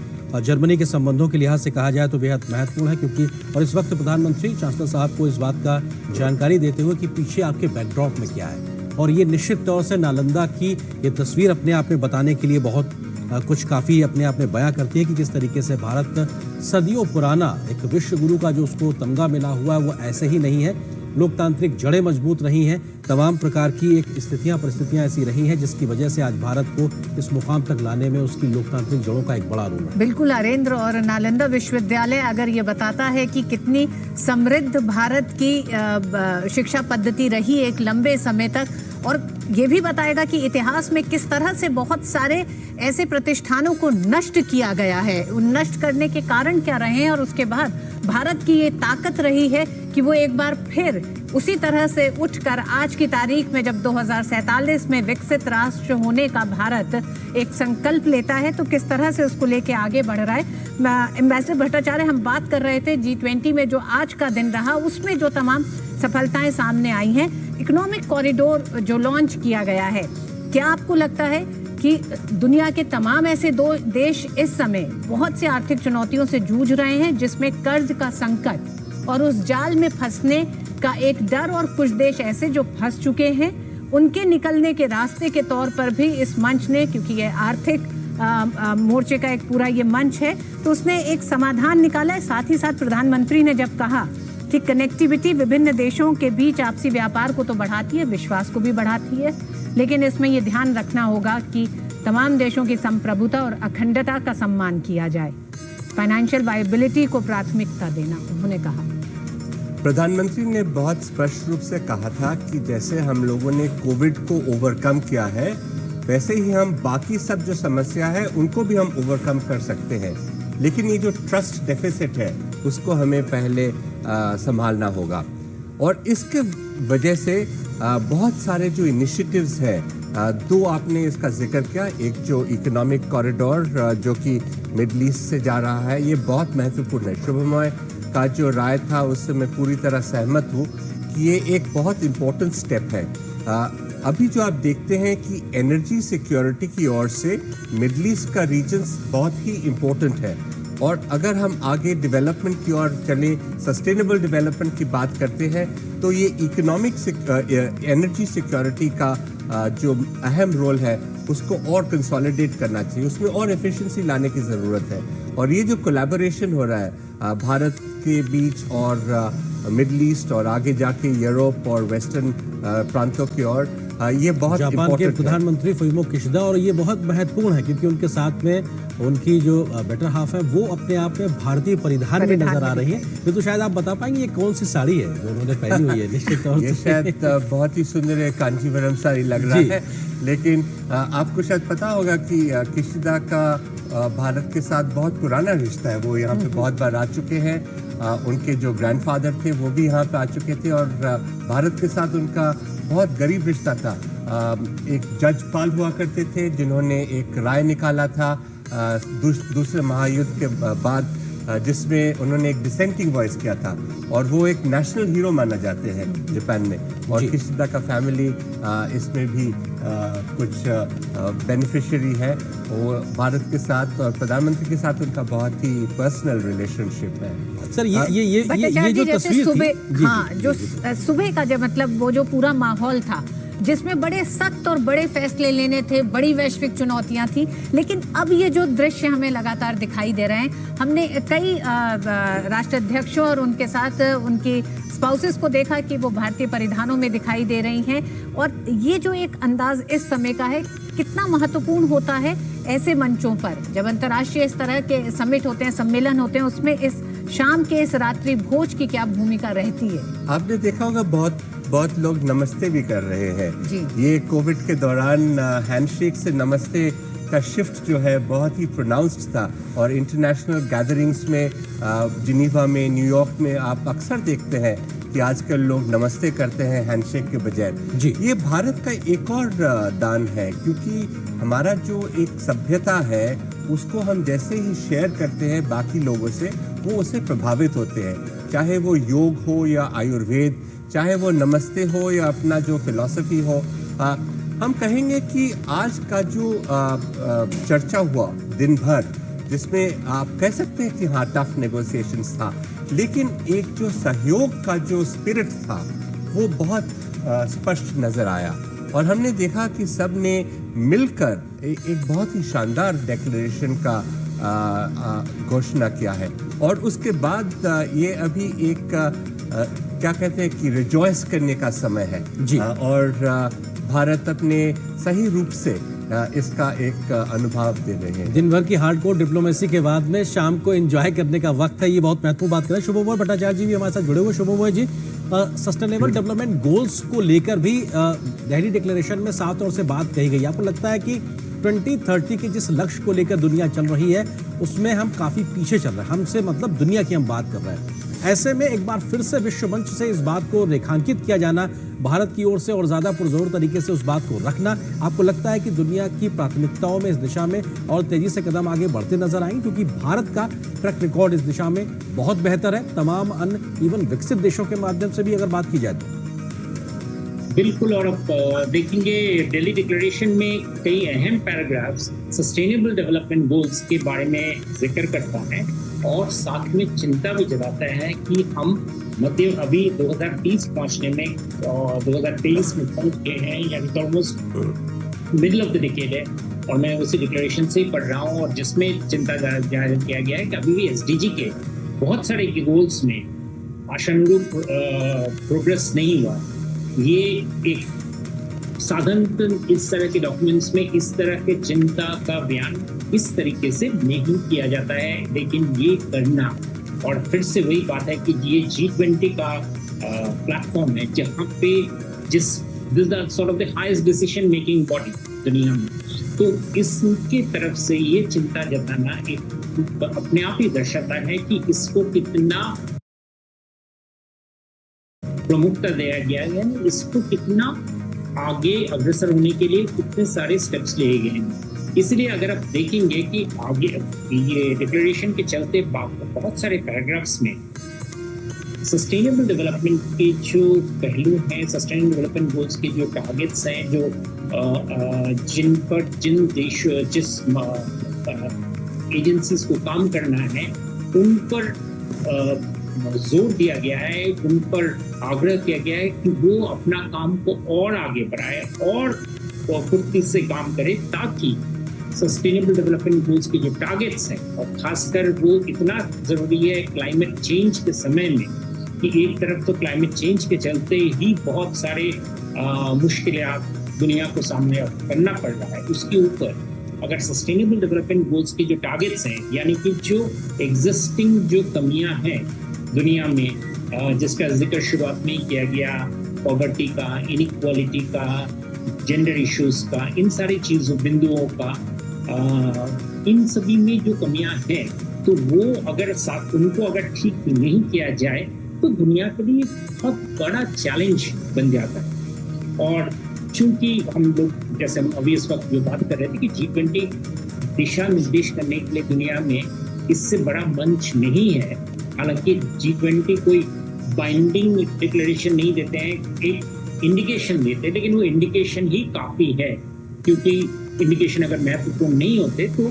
जर्मनी के संबंधों के लिहाज से कहा जाए तो बेहद महत्वपूर्ण है, क्योंकि और इस वक्त प्रधानमंत्री चांसलर साहब को इस बात का जानकारी देते हुए कि पीछे आपके बैकड्रॉप में क्या है, और ये निश्चित तौर से नालंदा की ये तस्वीर अपने आप में बताने के लिए बहुत कुछ काफ़ी अपने आप में बयां करती है कि किस तरीके से भारत सदियों पुराना एक विश्व गुरु का जो उसको तमगा मिला हुआ है वो ऐसे ही नहीं है। लोकतांत्रिक जड़ें मजबूत रही हैं, तमाम प्रकार की एक परिस्थितियां ऐसी रही हैं जिसकी वजह से आज भारत को इस मुकाम तक लाने में उसकी लोकतांत्रिक जड़ों का एक बड़ा रोल है। बिल्कुल अरेंद्र, और नालंदा विश्वविद्यालय अगर ये बताता है कि कितनी समृद्ध भारत की शिक्षा पद्धति रही एक लंबे समय तक, और ये भी बताएगा कि इतिहास में किस तरह से बहुत सारे ऐसे प्रतिष्ठानों को नष्ट किया गया है, उन नष्ट करने के कारण क्या रहे हैं, और उसके बाद भारत की ये ताकत रही है कि वो एक बार फिर उसी तरह से उठकर आज की तारीख में जब 2047 में विकसित राष्ट्र होने का भारत एक संकल्प लेता है, तो किस तरह से उसको लेके आगे बढ़ रहा है। एम्बेसडर भट्टाचार्य, हम बात कर रहे थे G20 में जो आज का दिन रहा उसमें जो तमाम सफलताएं सामने आई हैं, इकोनॉमिक कॉरिडोर जो लॉन्च किया गया है, क्या आपको लगता है कि दुनिया के तमाम ऐसे दो देश इस समय बहुत सी आर्थिक चुनौतियों से जूझ रहे हैं, जिसमें कर्ज का संकट और उस जाल में फंसने का एक डर, और कुछ देश ऐसे जो फंस चुके हैं, उनके निकलने के रास्ते के तौर पर भी इस मंच ने, क्योंकि ये आर्थिक मोर्चे का एक पूरा ये मंच है, तो उसने एक समाधान निकाला है। साथ ही साथ प्रधानमंत्री ने जब कहा कि कनेक्टिविटी विभिन्न देशों के बीच आपसी व्यापार को तो बढ़ाती है, विश्वास को भी बढ़ाती है, लेकिन इसमें ये ध्यान रखना होगा कि तमाम देशों की संप्रभुता और अखंडता का सम्मान किया जाए, फाइनेंशियल वायबिलिटी को प्राथमिकता देना, उन्होंने कहा। प्रधानमंत्री ने बहुत स्पष्ट रूप से कहा था कि जैसे हम लोगों ने कोविड को ओवरकम किया है, वैसे ही हम बाकी सब जो समस्या है उनको भी हम ओवरकम कर सकते हैं, लेकिन ये जो ट्रस्ट डेफिसिट है उसको हमें पहले संभालना होगा। और इसके वजह से बहुत सारे जो इनिशिएटिव्स हैं, दो आपने इसका जिक्र किया, एक जो इकोनॉमिक कॉरिडोर जो कि मिडल ईस्ट से जा रहा है, ये बहुत महत्वपूर्ण है। शुभमय का जो राय था उससे मैं पूरी तरह सहमत हूँ कि ये एक बहुत इम्पोर्टेंट स्टेप है। अभी जो आप देखते हैं कि एनर्जी सिक्योरिटी की ओर से मिडल ईस्ट का रीजन बहुत ही इम्पोर्टेंट है, और अगर हम आगे डेवलपमेंट की ओर चले, सस्टेनेबल डेवलपमेंट की बात करते हैं, तो ये इकोनॉमिक एनर्जी सिक्योरिटी का जो अहम रोल है उसको और कंसोलिडेट करना चाहिए, उसमें और एफिशिएंसी लाने की ज़रूरत है। और ये जो कोलैबोरेशन हो रहा है भारत के बीच और मिडल ईस्ट और आगे जाके यूरोप और वेस्टर्न प्रांतों की ओर, ये बहुत जापान के प्रधानमंत्री फुमियो किशिदा, और ये बहुत महत्वपूर्ण है क्योंकि उनके साथ में उनकी जो बेटर हाफ है वो अपने आप में भारतीय परिधान में नजर आ रही है। ये तो शायद आप बता पाएंगे ये कौन सी साड़ी है जो उन्होंने पहनी हुई है? निश्चित तौर ये शायद बहुत ही सुंदर कांचीवरम साड़ी लग रहा है, लेकिन आपको शायद पता होगा कि किशिदा का भारत के साथ बहुत पुराना रिश्ता है। वो यहाँ पे बहुत बार आ चुके हैं, उनके जो ग्रैंडफादर थे वो भी यहाँ पे आ चुके थे, और भारत के साथ उनका बहुत गरीब रिश्ता था। एक जज पाल हुआ करते थे जिन्होंने एक राय निकाला था दूसरे महायुद्ध के बाद, जिसमें उन्होंने एक डिसेंटिंग वॉइस किया था, और वो एक नेशनल हीरो माना जाते हैं जापान में। और किशिदा का फैमिली इसमें भी कुछ बेनिफिशियरी है। वो भारत के साथ और प्रधानमंत्री के साथ उनका बहुत ही पर्सनल रिलेशनशिप है। सर ये जो तस्वीर सुबह, हाँ, जो सुबह का जब मतलब वो जो पूरा माहौल था, जिसमें बड़े सख्त और बड़े फैसले लेने थे, बड़ी वैश्विक चुनौतियां थी। लेकिन अब ये जो दृश्य हमें लगातार दिखाई दे रहे हैं, हमने कई राष्ट्राध्यक्षों और उनके साथ उनकी स्पाउसेस को देखा कि वो भारतीय परिधानों में दिखाई दे रही हैं। और ये जो एक अंदाज इस समय का है, कितना महत्वपूर्ण होता है ऐसे मंचों पर, जब अंतर्राष्ट्रीय इस तरह के समिट होते हैं, सम्मेलन होते हैं, उसमें इस शाम के इस रात्रि भोज की क्या भूमिका रहती है? आपने देखा होगा बहुत लोग नमस्ते भी कर रहे हैं जी। ये कोविड के दौरान हैंडशेक से नमस्ते का शिफ्ट जो है बहुत ही प्रोनाउंस्ड था। और इंटरनेशनल गैदरिंग्स में जिनीवा में, न्यूयॉर्क में आप अक्सर देखते हैं कि आजकल लोग नमस्ते करते हैं हैंडशेक के बजाय। जी। ये भारत का एक और दान है, क्योंकि हमारा जो एक सभ्यता है उसको हम जैसे ही शेयर करते हैं बाकी लोगों से, वो उससे प्रभावित होते हैं। चाहे वो योग हो या आयुर्वेद, चाहे वो नमस्ते हो या अपना जो फिलॉसफी हो। हम कहेंगे कि आज का जो चर्चा हुआ दिन भर, जिसमें आप कह सकते हैं कि हाँ टफ नेगोशिएशंस था, लेकिन एक जो सहयोग का जो स्पिरिट था वो बहुत स्पष्ट नजर आया। और हमने देखा कि सब ने मिलकर एक बहुत ही शानदार डिक्लेरेशन का घोषणा किया है। और उसके बाद ये अभी एक क्या कहते हैं कि रिजॉइस करने का समय है जी। और भारत अपने सही रूप से इसका एक अनुभव दे रहे हैं। दिन भर की हार्डकोर डिप्लोमेसी के बाद में शाम को एंजॉय करने का वक्त है, ये बहुत महत्वपूर्ण बात करें। शुभमोय भट्टाचार्य जी भी हमारे साथ जुड़े हुए। शुभमोय जी, सस्टेनेबल डेवलपमेंट गोल्स को लेकर भी दिल्ली डिक्लेरेशन में साफ तौर से बात कही गई। आपको लगता है कि 2030 के जिस लक्ष्य को लेकर दुनिया चल रही है उसमें हम काफी पीछे चल रहे हैं, हमसे मतलब दुनिया की हम बात कर रहे हैं। ऐसे में एक बार फिर से विश्व मंच से इस बात को रेखांकित किया जाना भारत की ओर से और ज्यादा पुरजोर तरीके से उस बात को रखना, आपको लगता है कि दुनिया की प्राथमिकताओं में इस दिशा में और तेजी से कदम आगे बढ़ते नजर आएंगे? क्योंकि भारत का ट्रैक रिकॉर्ड इस दिशा में बहुत बेहतर है, तमाम अन्य इवन विकसित देशों के माध्यम से भी अगर बात की जाए तो। बिल्कुल। और अब देखेंगे दिल्ली डिक्लेरेशन में कई अहम पैराग्राफ्स सस्टेनेबल डेवलपमेंट गोल्स के बारे में जिक्र करता है और साथ में चिंता भी जताता है कि हम मध्य अभी 2030 पहुंचने में 2023 में पहुंच गए हैं, यानी almost middle of the decade है। और मैं उसी डिक्लेरेशन से ही पढ़ रहा हूँ और जिसमें चिंता जाहिर किया गया है कि अभी भी एसडीजी के बहुत सारे गोल्स में आशानुरूप प्रोग्रेस नहीं हुआ। ये एक साधारण इस तरह के डॉक्यूमेंट्स में इस तरह के चिंता का बयान इस तरीके से नहीं किया जाता है, लेकिन ये करना, और फिर से वही बात है कि ये G20 का प्लेटफॉर्म है जहाँ पे this sort of the highest decision making body दुनिया में, तो इसके तरफ से ये चिंता जताना एक अपने आप ही दर्शाता है कि इसको कितना प्रमुखता दिया गया है, इसको कितना आगे अग्रसर होने के लिए कितने सारे स्टेप्स लिए गए हैं। इसलिए अगर आप देखेंगे कि आगे ये डिक्लेरेशन के चलते बहुत सारे पैराग्राफ्स में सस्टेनेबल डेवलपमेंट के जो पहलू हैं, सस्टेनेबल डेवलपमेंट गोल्स के जो टारगेट्स हैं, जो जिन देश जिस एजेंसीज को काम करना है उन पर जोर दिया गया है, उन पर आग्रह किया गया है कि वो अपना काम को और आगे बढ़ाए और फुर्ती से काम करे, ताकि सस्टेनेबल डेवलपमेंट गोल्स के जो टारगेट्स हैं, और खासकर वो इतना जरूरी है क्लाइमेट चेंज के समय में कि एक तरफ तो क्लाइमेट चेंज के चलते ही बहुत सारे मुश्किलात दुनिया को सामने करना पड़ रहा है, उसके ऊपर अगर सस्टेनेबल डेवलपमेंट गोल्स के जो टारगेट्स हैं, यानी कि जो एग्जिस्टिंग जो कमियां हैं दुनिया में, जिसका जिक्र शुरुआत में किया गया, पॉवर्टी का, इनइक्वालिटी का, जेंडर इश्यूज का, इन सारी चीजों बिंदुओं का, इन सभी में जो कमियां हैं, तो वो अगर उनको अगर ठीक नहीं किया जाए तो दुनिया के लिए बहुत बड़ा चैलेंज बन जाता है। और चूंकि हम लोग जैसे हम अभी इस वक्त जो बात कर रहे थे कि G20 दिशा निर्देश करने के लिए दुनिया में इससे बड़ा मंच नहीं है। हालांकि G20 कोई बाइंडिंग डिक्लेरेशन नहीं देते हैं, एक इंडिकेशन देते हैं, लेकिन वो इंडिकेशन ही काफी है, क्योंकि इंडिकेशन अगर महत्वपूर्ण नहीं होते तो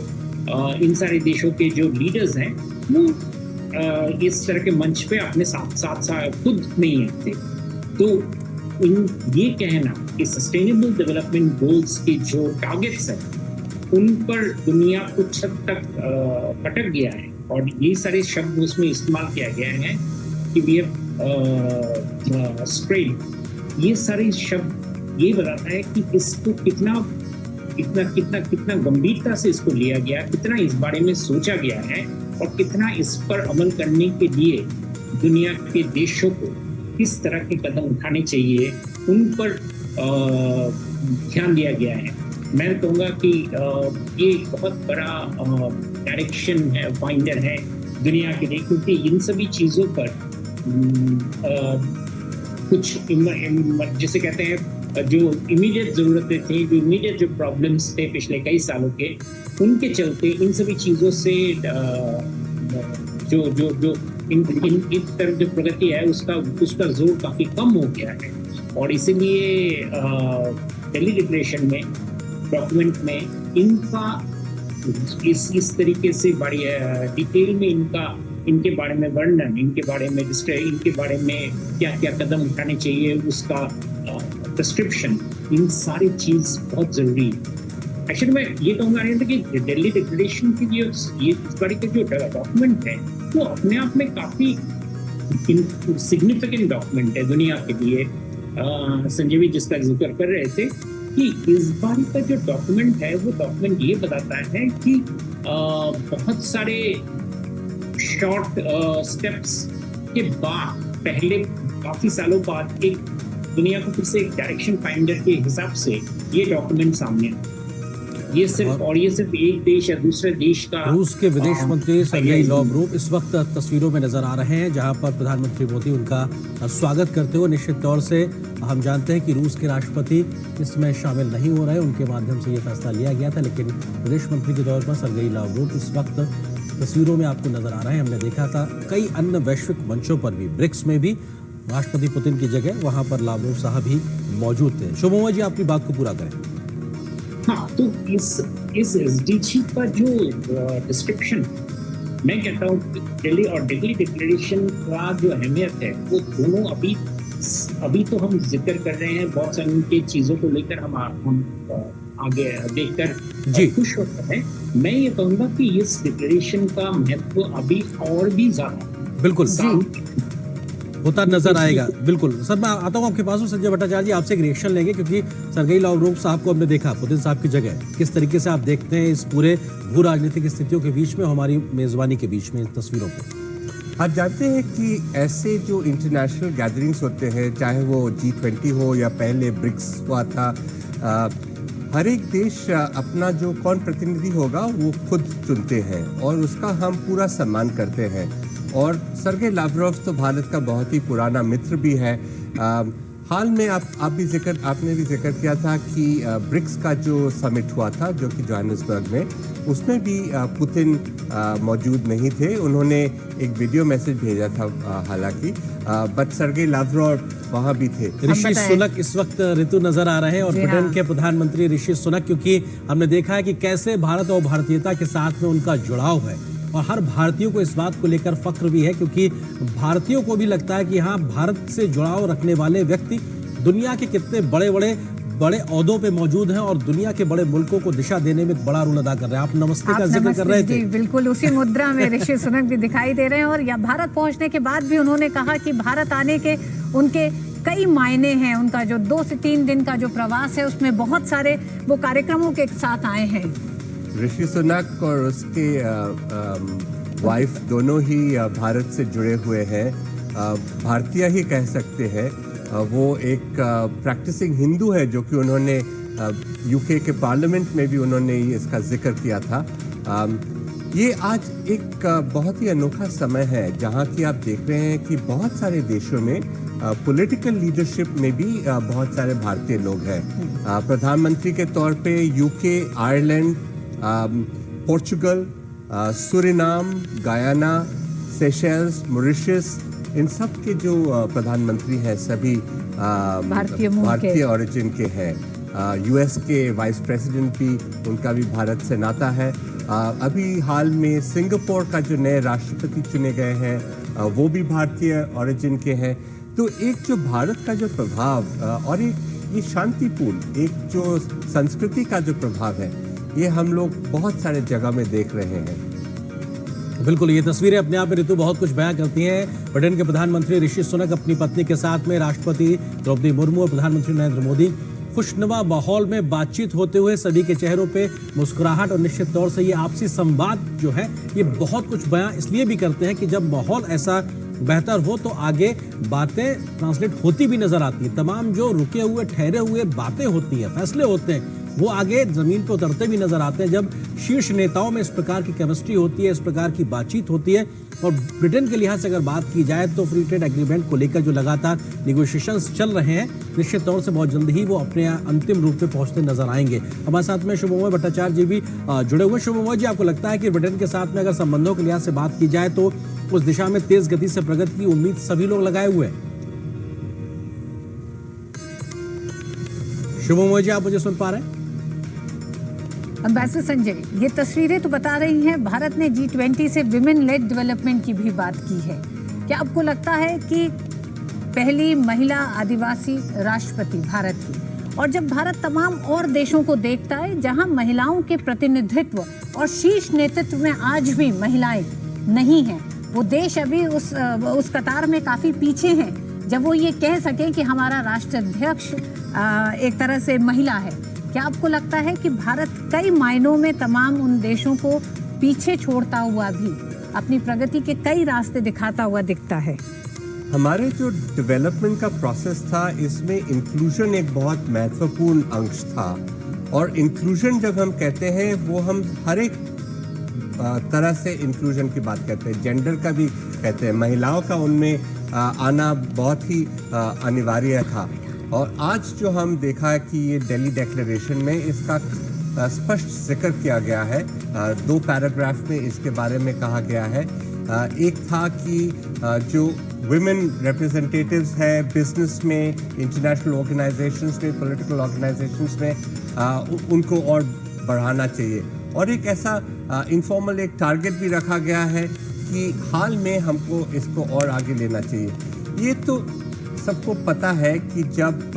इन सारे देशों के जो लीडर्स हैं वो इस तरह के मंच पे अपने साथ खुद नहीं आते। तो ये कहना कि सस्टेनेबल डेवलपमेंट गोल्स के जो टारगेट्स हैं उन पर दुनिया कुछ हद तक भटक गया है, और ये सारे शब्द उसमें इस्तेमाल किया गया है कि वी हैव स्प्रेड, ये सारे शब्द ये बताता है कि इसको कितना कितना कितना कितना गंभीरता से इसको लिया गया, कितना इस बारे में सोचा गया है, और कितना इस पर अमल करने के लिए दुनिया के देशों को किस तरह के कदम उठाने चाहिए उन पर ध्यान दिया गया है। मैं कहूँगा कि ये बहुत बड़ा डायरेक्शन है, फाइंडर है दुनिया के लिए, क्योंकि इन सभी चीज़ों पर कुछ जिसे कहते हैं जो इमीडिएट ज़रूरतें थी, जो इमीडिएट जो प्रॉब्लम्स थे पिछले कई सालों के, उनके चलते इन सभी चीज़ों से जो जो जो इन तरफ जो प्रगति है उसका जोर काफ़ी कम हो गया है। और इसीलिए दिल्ली डिक्लेरेशन में, डॉक्यूमेंट में इनका इस तरीके से बड़ी डिटेल में इनके बारे में वर्णन, इनके बारे में क्या क्या कदम उठाने चाहिए, उसका प्रिस्क्रिप्शन, इन सारी चीज बहुत जरूरी है। एक्चुअली मैं ये कहूँगा कि दिल्ली डिक्लेरेशन की ये इस बारे का जो डॉक्यूमेंट है वो अपने आप में काफी सिग्निफिकेंट डॉक्यूमेंट है दुनिया के लिए। संजय भी जिसका जिक्र कर रहे थे कि इस बार का जो डॉक्यूमेंट है वो डॉक्यूमेंट ये बताता है कि बहुत सारे शॉर्ट स्टेप्स के बाद पहले काफी सालों बाद एक दुनिया को फिर से एक डायरेक्शन फाइंडर के हिसाब से ये डॉक्यूमेंट सामने ये सिर्फ एक देश या दूसरे देश का। रूस के विदेश मंत्री सर्गेई लावरोव इस वक्त तस्वीरों में नजर आ रहे हैं, जहां पर प्रधानमंत्री मोदी उनका स्वागत करते हुए। निश्चित तौर से हम जानते हैं कि रूस के राष्ट्रपति इसमें शामिल नहीं हो रहे, उनके माध्यम से ये फैसला लिया गया था, लेकिन विदेश मंत्री के तौर पर सर्गेई लावरोव इस वक्त तस्वीरों में आपको नजर आ रहे हैं। हमने देखा था कई अन्य वैश्विक मंचों पर भी, ब्रिक्स में भी राष्ट्रपति पुतिन की जगह वहां पर लावरोव साहब भी मौजूद थे। शोभा जी, आपकी बात को पूरा करें। हाँ, तो इस एसडीजी का जो डिस्क्रिप्शन, मैं कहता हूँ दिल्ली और दिल्ली डिक्लेरेशन का जो अहमियत है वो दोनों अभी तो हम जिक्र कर रहे हैं, बहुत सारी चीजों को लेकर हम आगे देखकर खुश होते हैं। मैं ये कहूँगा कि इस डिक्लेरेशन का महत्व अभी और भी ज्यादा बिल्कुल होता नजर आएगा। बिल्कुल सर, मैं आता हूँ आपके पास। संजय भट्टाचार्य जी, आपसे एक रिएक्शन लेंगे, क्योंकि सर्गेई लावरोव साहब को हमने देखा पुतिन साहब की जगह। किस तरीके से आप देखते हैं इस पूरे भू राजनीतिक स्थितियों के बीच में, हमारी मेजबानी के बीच में, इन तस्वीरों को? आप जानते हैं कि ऐसे जो इंटरनेशनल गैदरिंग्स होते हैं, चाहे वो G20 हो या पहले ब्रिक्स हुआ था, हर एक देश अपना जो कौन प्रतिनिधि होगा वो खुद चुनते हैं और उसका हम पूरा सम्मान करते हैं। और सर्गेई लावरोव तो भारत का बहुत ही पुराना मित्र भी है। हाल में आपने भी जिक्र किया था कि ब्रिक्स का जो समिट हुआ था, जो कि जोहानिसबर्ग में, उसमें भी पुतिन मौजूद नहीं थे। उन्होंने एक वीडियो मैसेज भेजा था हालांकि, बट सर्गेई लावरोव वहाँ भी थे। ऋषि सुनक इस वक्त ऋतु नजर आ रहे हैं, और ब्रिटेन के प्रधानमंत्री ऋषि सुनक, क्योंकि हमने देखा है कि कैसे भारत और भारतीयता के साथ में उनका जुड़ाव है, और हर भारतीयों को इस बात को लेकर फख्र भी है, क्योंकि भारतीयों को भी लगता है कि हाँ, भारत से जुड़ाव रखने वाले व्यक्ति दुनिया के कितने बड़े ओहदों पे मौजूद हैं और दुनिया के बड़े मुल्कों को दिशा देने में बड़ा रोल अदा कर रहे हैं। आप नमस्ते का जिक्र कर रहे थे। बिल्कुल उसी मुद्रा में ऋषि सुनक भी दिखाई दे रहे हैं, और या भारत पहुंचने के बाद भी उन्होंने कहा कि भारत आने के उनके कई मायने हैं। उनका जो 2 से 3 दिन का जो प्रवास है उसमें बहुत सारे वो कार्यक्रमों के साथ आए हैं। ऋषि सुनक और उसके वाइफ दोनों ही भारत से जुड़े हुए हैं, भारतीय ही कह सकते हैं। वो एक प्रैक्टिसिंग हिंदू है, जो कि उन्होंने यूके के पार्लियामेंट में भी उन्होंने इसका जिक्र किया था। ये आज एक बहुत ही अनोखा समय है जहाँ की आप देख रहे हैं कि बहुत सारे देशों में पॉलिटिकल लीडरशिप में भी बहुत सारे भारतीय लोग हैं। प्रधानमंत्री के तौर पे UK, Ireland, Portugal, Suriname, Guyana, Seychelles, Mauritius, इन सब के जो प्रधानमंत्री हैं सभी भारतीय ओरिजिन के हैं। यूएस के वाइस प्रेसिडेंट भी, उनका भी भारत से नाता है। अभी हाल में सिंगापुर का जो नए राष्ट्रपति चुने गए हैं वो भी भारतीय ओरिजिन के हैं। तो एक जो भारत का जो प्रभाव और एक ये शांतिपूर्ण एक जो संस्कृति का जो प्रभाव है, ये हम लोग बहुत सारे जगह में देख रहे हैं। बिल्कुल, ये तस्वीरें अपने आप में ऋतु बहुत कुछ बयां करती हैं। ब्रिटेन के प्रधानमंत्री ऋषि सुनक अपनी पत्नी के साथ में, राष्ट्रपति द्रौपदी मुर्मू और प्रधानमंत्री नरेंद्र मोदी खुशनुमा माहौल में बातचीत होते हुए, सभी के चेहरों पे मुस्कुराहट, और निश्चित तौर से ये आपसी संवाद जो है ये बहुत कुछ बयां इसलिए भी करते हैं कि जब माहौल ऐसा बेहतर हो तो आगे बातें ट्रांसलेट होती भी नजर आती है। तमाम जो रुके हुए ठहरे हुए बातें होती हैं, फैसले होते हैं, वो आगे जमीन पर उतरते भी नजर आते हैं जब शीर्ष नेताओं में इस प्रकार की केमिस्ट्री होती है, इस प्रकार की बातचीत होती है। और ब्रिटेन के लिहाज से अगर बात की जाए तो फ्री ट्रेड एग्रीमेंट को लेकर जो लगातार निगोशिएशंस चल रहे हैं, निश्चित तौर से बहुत जल्द ही वो अपने अंतिम रूप में पहुंचते नजर आएंगे। हमारे साथ में शुभमोय भट्टाचार्य जी भी जुड़े हुए। शुभमोय जी, आपको लगता है कि ब्रिटेन के साथ में अगर संबंधों के लिहाज से बात की जाए तो उस दिशा में तेज गति से प्रगति की उम्मीद सभी लोग लगाए हुए हैं? शुभमोय जी, आप मुझे सुन पा रहे हैं? एम्बेसडर संजय, ये तस्वीरें तो बता रही हैं भारत ने G20 से विमेन लेड डेवलपमेंट की भी बात की है। क्या आपको लगता है कि पहली महिला आदिवासी राष्ट्रपति भारत की, और जब भारत तमाम और देशों को देखता है जहां महिलाओं के प्रतिनिधित्व और शीर्ष नेतृत्व में आज भी महिलाएं नहीं हैं, वो देश अभी उस कतार में काफी पीछे हैं जब वो ये कह सके कि हमारा राष्ट्राध्यक्ष एक तरह से महिला है। क्या आपको लगता है कि भारत कई मायनों में तमाम उन देशों को पीछे छोड़ता हुआ भी अपनी प्रगति के कई रास्ते दिखाता हुआ दिखता है? हमारे जो डेवलपमेंट का प्रोसेस था, इसमें इंक्लूजन एक बहुत महत्वपूर्ण अंश था। और इंक्लूजन जब हम कहते हैं, वो हम हर एक तरह से इंक्लूजन की बात करते हैं, जेंडर का भी कहते हैं, महिलाओं का उनमें आना बहुत ही अनिवार्य था। और आज जो हम देखा है कि ये दिल्ली डिक्लेरेशन में इसका स्पष्ट जिक्र किया गया है, 2 पैराग्राफ में इसके बारे में कहा गया है। एक था कि जो वुमेन रिप्रेजेंटेटिव्स है बिजनेस में, इंटरनेशनल ऑर्गेनाइजेशंस में, पॉलिटिकल ऑर्गेनाइजेशंस में, उनको और बढ़ाना चाहिए। और एक ऐसा इनफॉर्मल एक टारगेट भी रखा गया है कि हाल में हमको इसको और आगे लेना चाहिए। ये तो सबको पता है कि जब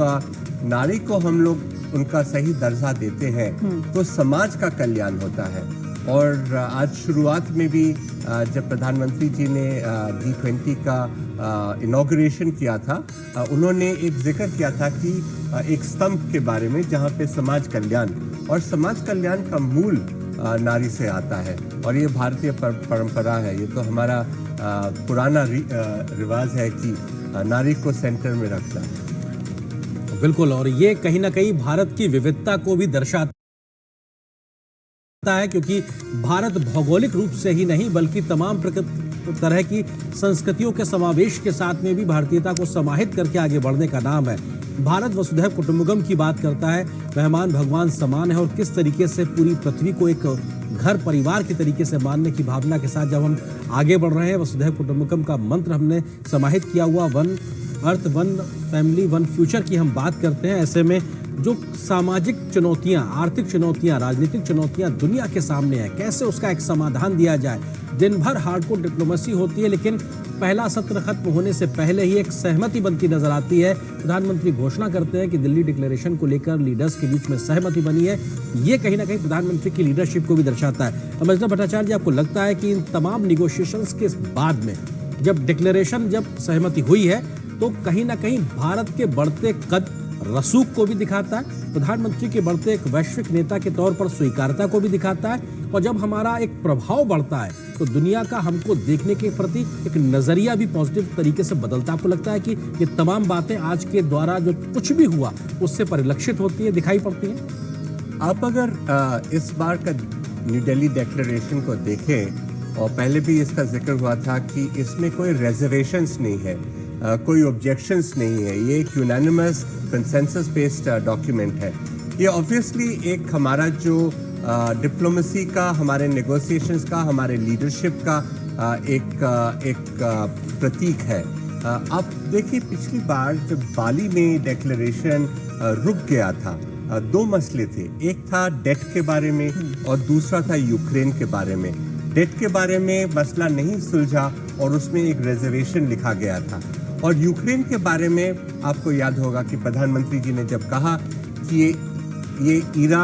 नारी को हम लोग उनका सही दर्जा देते हैं तो समाज का कल्याण होता है। और आज शुरुआत में भी जब प्रधानमंत्री जी ने G20 का इनॉग्रेशन किया था, उन्होंने एक जिक्र किया था कि एक स्तंभ के बारे में जहाँ पे समाज कल्याण, और समाज कल्याण का मूल नारी से आता है। और ये भारतीय परंपरा है, ये तो हमारा पुराना रिवाज है कि नारी को सेंटर में रखना। बिल्कुल, और ये कहीं ना कहीं भारत की विविधता को भी दर्शाता है, क्योंकि भारत भौगोलिक रूप से ही नहीं बल्कि तमाम तरह की संस्कृतियों के समावेश के साथ में भी भारतीयता को समाहित करके आगे बढ़ने का नाम है। भारत वसुधैव कुटुंबकम की बात करता है, मेहमान भगवान समान है, और किस तरीके से पूरी पृथ्वी को एक घर परिवार के तरीके से मानने की भावना के साथ जब हम आगे बढ़ रहे हैं, वसुधैव कुटुंबकम का मंत्र हमने समाहित किया हुआ, 1 अर्थ 1 फैमिली 1 फ्यूचर की हम बात करते हैं। ऐसे में जो सामाजिक चुनौतियां, आर्थिक चुनौतियां, राजनीतिक चुनौतियां दुनिया के सामने है, कैसे उसका एक समाधान दिया जाए। दिन भर हार्डकोर डिप्लोमेसी होती है, लेकिन पहला सत्र खत्म होने से पहले ही एक सहमति बनती नजर आती है। प्रधानमंत्री घोषणा करते हैं कि दिल्ली डिक्लेरेशन को लेकर लीडर्स के बीच में सहमति बनी है। ये कहीं ना कहीं प्रधानमंत्री की लीडरशिप को भी दर्शाता है। एम्बेसडर भट्टाचार्य जी, आपको लगता है कि इन तमाम निगोशिएशंस के बाद में जब डिक्लेरेशन, जब सहमति हुई है, तो कहीं ना कहीं भारत के बढ़ते कद रसूख को भी दिखाता है, प्रधानमंत्री के बढ़ते एक वैश्विक नेता के तौर पर स्वीकार्यता को भी दिखाता है, और जब हमारा एक प्रभाव बढ़ता है तो दुनिया का हमको देखने के प्रति एक नजरिया भी पॉजिटिव तरीके से बदलता है। आपको लगता है कि ये तमाम बातें आज के द्वारा जो कुछ भी हुआ उससे परिलक्षित होती है, दिखाई पड़ती है? आप अगर इस बार का न्यू दिल्ली डिक्लेरेशन को देखें, और पहले भी इसका जिक्र हुआ था कि इसमें कोई रिजर्वेशंस नहीं है, कोई ऑब्जेक्शंस नहीं है, ये एक यूनानिमस कंसेंसस बेस्ड डॉक्यूमेंट है। ये ऑब्वियसली एक हमारा जो डिप्लोमेसी का, हमारे नेगोशिएशंस का, हमारे लीडरशिप का एक प्रतीक है। आप देखिए, पिछली बार जब बाली में डिक्लेरेशन रुक गया था, 2 मसले थे। एक था डेट के बारे में और दूसरा था यूक्रेन के बारे में। डेट के बारे में मसला नहीं सुलझा और उसमें एक रिजर्वेशन लिखा गया था, और यूक्रेन के बारे में आपको याद होगा कि प्रधानमंत्री जी ने जब कहा कि ये ईरा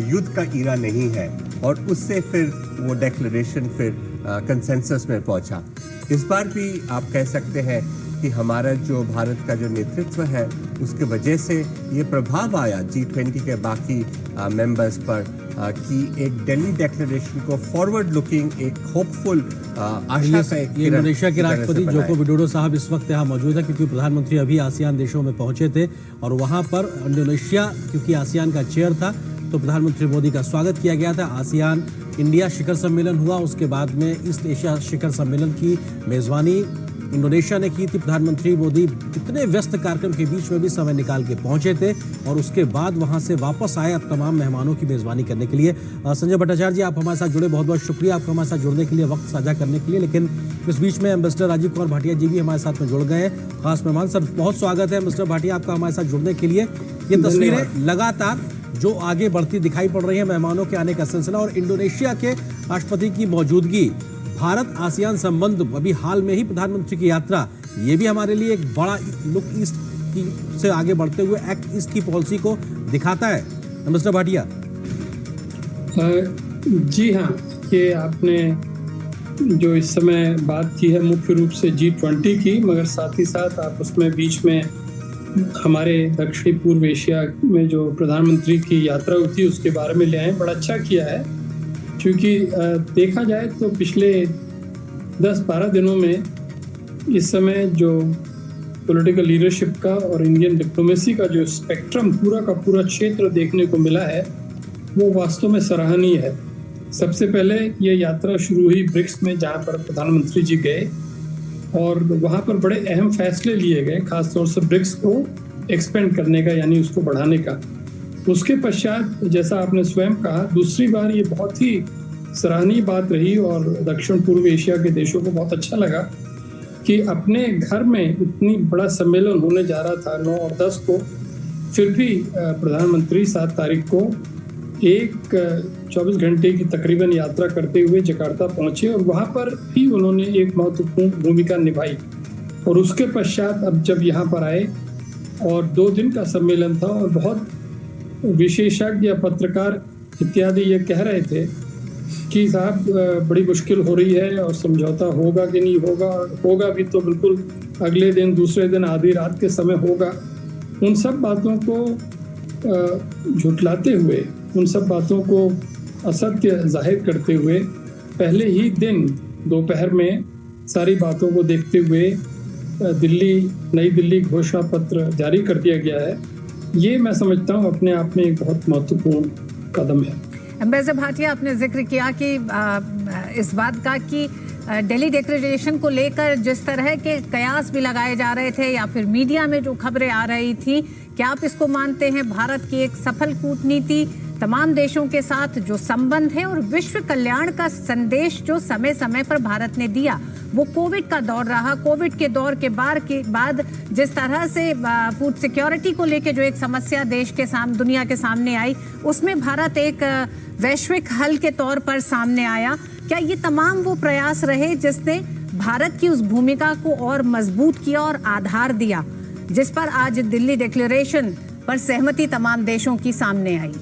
युद्ध का ईरा नहीं है, और उससे फिर वो डेक्लेरेशन फिर कंसेंसस में पहुंचा। इस बार भी आप कह सकते हैं कि हमारा जो भारत का जो नेतृत्व है उसके वजह से ये प्रभाव आया G20 के बाकी मेंबर्स पर कि एक दिल्ली डिक्लेरेशन को फॉरवर्ड लुकिंग, एक होपफुल आशा का एक ये इंडोनेशिया के राष्ट्रपति जोको विडोडो साहब इस वक्त यहाँ मौजूद है, क्योंकि प्रधानमंत्री अभी आसियान देशों में पहुंचे थे और वहां पर इंडोनेशिया क्योंकि आसियान का चेयर था तो प्रधानमंत्री मोदी का स्वागत किया गया था। आसियान इंडिया शिखर सम्मेलन हुआ, उसके बाद में ईस्ट एशिया शिखर सम्मेलन की मेजबानी इंडोनेशिया ने की थी। प्रधानमंत्री मोदी इतने व्यस्त कार्यक्रम के बीच में भी समय निकाल के पहुंचे थे और उसके बाद वहां से वापस आए अब तमाम मेहमानों की मेजबानी करने के लिए। संजय भट्टाचार्य जी, आप हमारे साथ जुड़े, बहुत बहुत शुक्रिया आपका हमारे साथ जुड़ने के लिए, वक्त साझा करने के लिए। लेकिन इस बीच में एम्बेसडर राजीव कुमार भाटिया जी भी हमारे साथ में जुड़ गए हैं, खास मेहमान। सर, बहुत स्वागत है मिस्टर भाटिया आपका हमारे साथ जुड़ने के लिए। ये तस्वीरें लगातार जो आगे बढ़ती दिखाई पड़ रही है, मेहमानों के आने का सिलसिला और इंडोनेशिया के राष्ट्रपति की मौजूदगी, भारत आसियान संबंध, अभी हाल में ही प्रधानमंत्री की यात्रा, ये भी हमारे लिए एक बड़ा लुक ईस्ट की से आगे बढ़ते हुए एक्ट ईस्ट की पॉलिसी को दिखाता है। मिस्टर भाटिया। जी हाँ, ये आपने जो इस समय बात की है मुख्य रूप से G20 की, मगर साथ ही साथ आप उसमें बीच में हमारे दक्षिणी पूर्व एशिया में जो प्रधानमंत्री की यात्रा हुई थी उसके बारे में ले आए। बड़ा अच्छा किया है, क्योंकि देखा जाए तो पिछले 10-12 दिनों में इस समय जो पॉलिटिकल लीडरशिप का और इंडियन डिप्लोमेसी का जो स्पेक्ट्रम पूरा का पूरा क्षेत्र देखने को मिला है वो वास्तव में सराहनीय है। सबसे पहले ये यात्रा शुरू हुई ब्रिक्स में, जहाँ पर प्रधानमंत्री जी गए और वहाँ पर बड़े अहम फैसले लिए गए, खासतौर से ब्रिक्स को एक्सपेंड करने का, यानी उसको बढ़ाने का। उसके पश्चात जैसा आपने स्वयं कहा, दूसरी बार ये बहुत ही सराहनीय बात रही और दक्षिण पूर्व एशिया के देशों को बहुत अच्छा लगा कि अपने घर में इतनी बड़ा सम्मेलन होने जा रहा था 9 और 10 को, फिर भी प्रधानमंत्री 7 तारीख को 24 घंटे की तकरीबन यात्रा करते हुए जकार्ता पहुंचे और वहां पर भी उन्होंने एक महत्वपूर्ण भूमिका निभाई। और उसके पश्चात अब जब यहाँ पर आए और 2 दिन का सम्मेलन था और बहुत विशेषज्ञ, पत्रकार इत्यादि ये कह रहे थे कि साहब बड़ी मुश्किल हो रही है और समझौता होगा कि नहीं होगा, होगा भी तो बिल्कुल अगले दिन, दूसरे दिन, आधी रात के समय होगा। उन सब बातों को झुटलाते हुए, उन सब बातों को असत्य जाहिर करते हुए पहले ही दिन दोपहर में सारी बातों को देखते हुए नई दिल्ली घोषणा पत्र जारी कर दिया गया है। ये मैं समझता हूँ अपने आप में एक बहुत महत्वपूर्ण कदम है। एम्बेसडर भाटिया, आपने जिक्र किया कि इस बात का कि दिल्ली डिक्लेरेशन को लेकर जिस तरह के कयास भी लगाए जा रहे थे या फिर मीडिया में जो खबरें आ रही थी, क्या आप इसको मानते हैं भारत की एक सफल कूटनीति, तमाम देशों के साथ जो संबंध है और विश्व कल्याण का संदेश जो समय समय पर भारत ने दिया, वो कोविड का दौर रहा। कोविड के दौर के बाद जिस तरह से फूड सिक्योरिटी को लेकर जो एक समस्या देश के सामने, दुनिया के सामने आई, उसमें भारत एक वैश्विक हल के तौर पर सामने आया। क्या ये तमाम वो प्रयास रहे जिसने भारत की उस भूमिका को और मजबूत किया और आधार दिया, जिस पर आज दिल्ली डिक्लेरेशन पर सहमति तमाम देशों की सामने आई?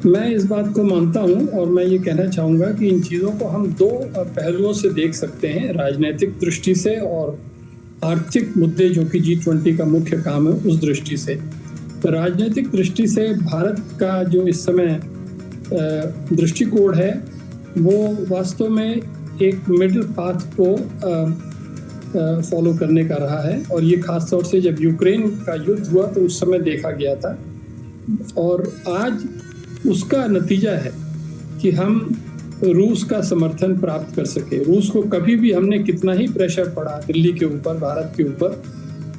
मैं इस बात को मानता हूं और मैं ये कहना चाहूँगा कि इन चीज़ों को हम 2 पहलुओं से देख सकते हैं, राजनीतिक दृष्टि से और आर्थिक मुद्दे जो कि G20 का मुख्य काम है उस दृष्टि से। तो राजनीतिक दृष्टि से भारत का जो इस समय दृष्टिकोण है वो वास्तव में एक मिडिल पाथ को फॉलो करने का रहा है और ये खास तौर से जब यूक्रेन का युद्ध हुआ तो उस समय देखा गया था और आज उसका नतीजा है कि हम रूस का समर्थन प्राप्त कर सके। रूस को कभी भी हमने कितना ही प्रेशर पड़ा दिल्ली के ऊपर, भारत के ऊपर,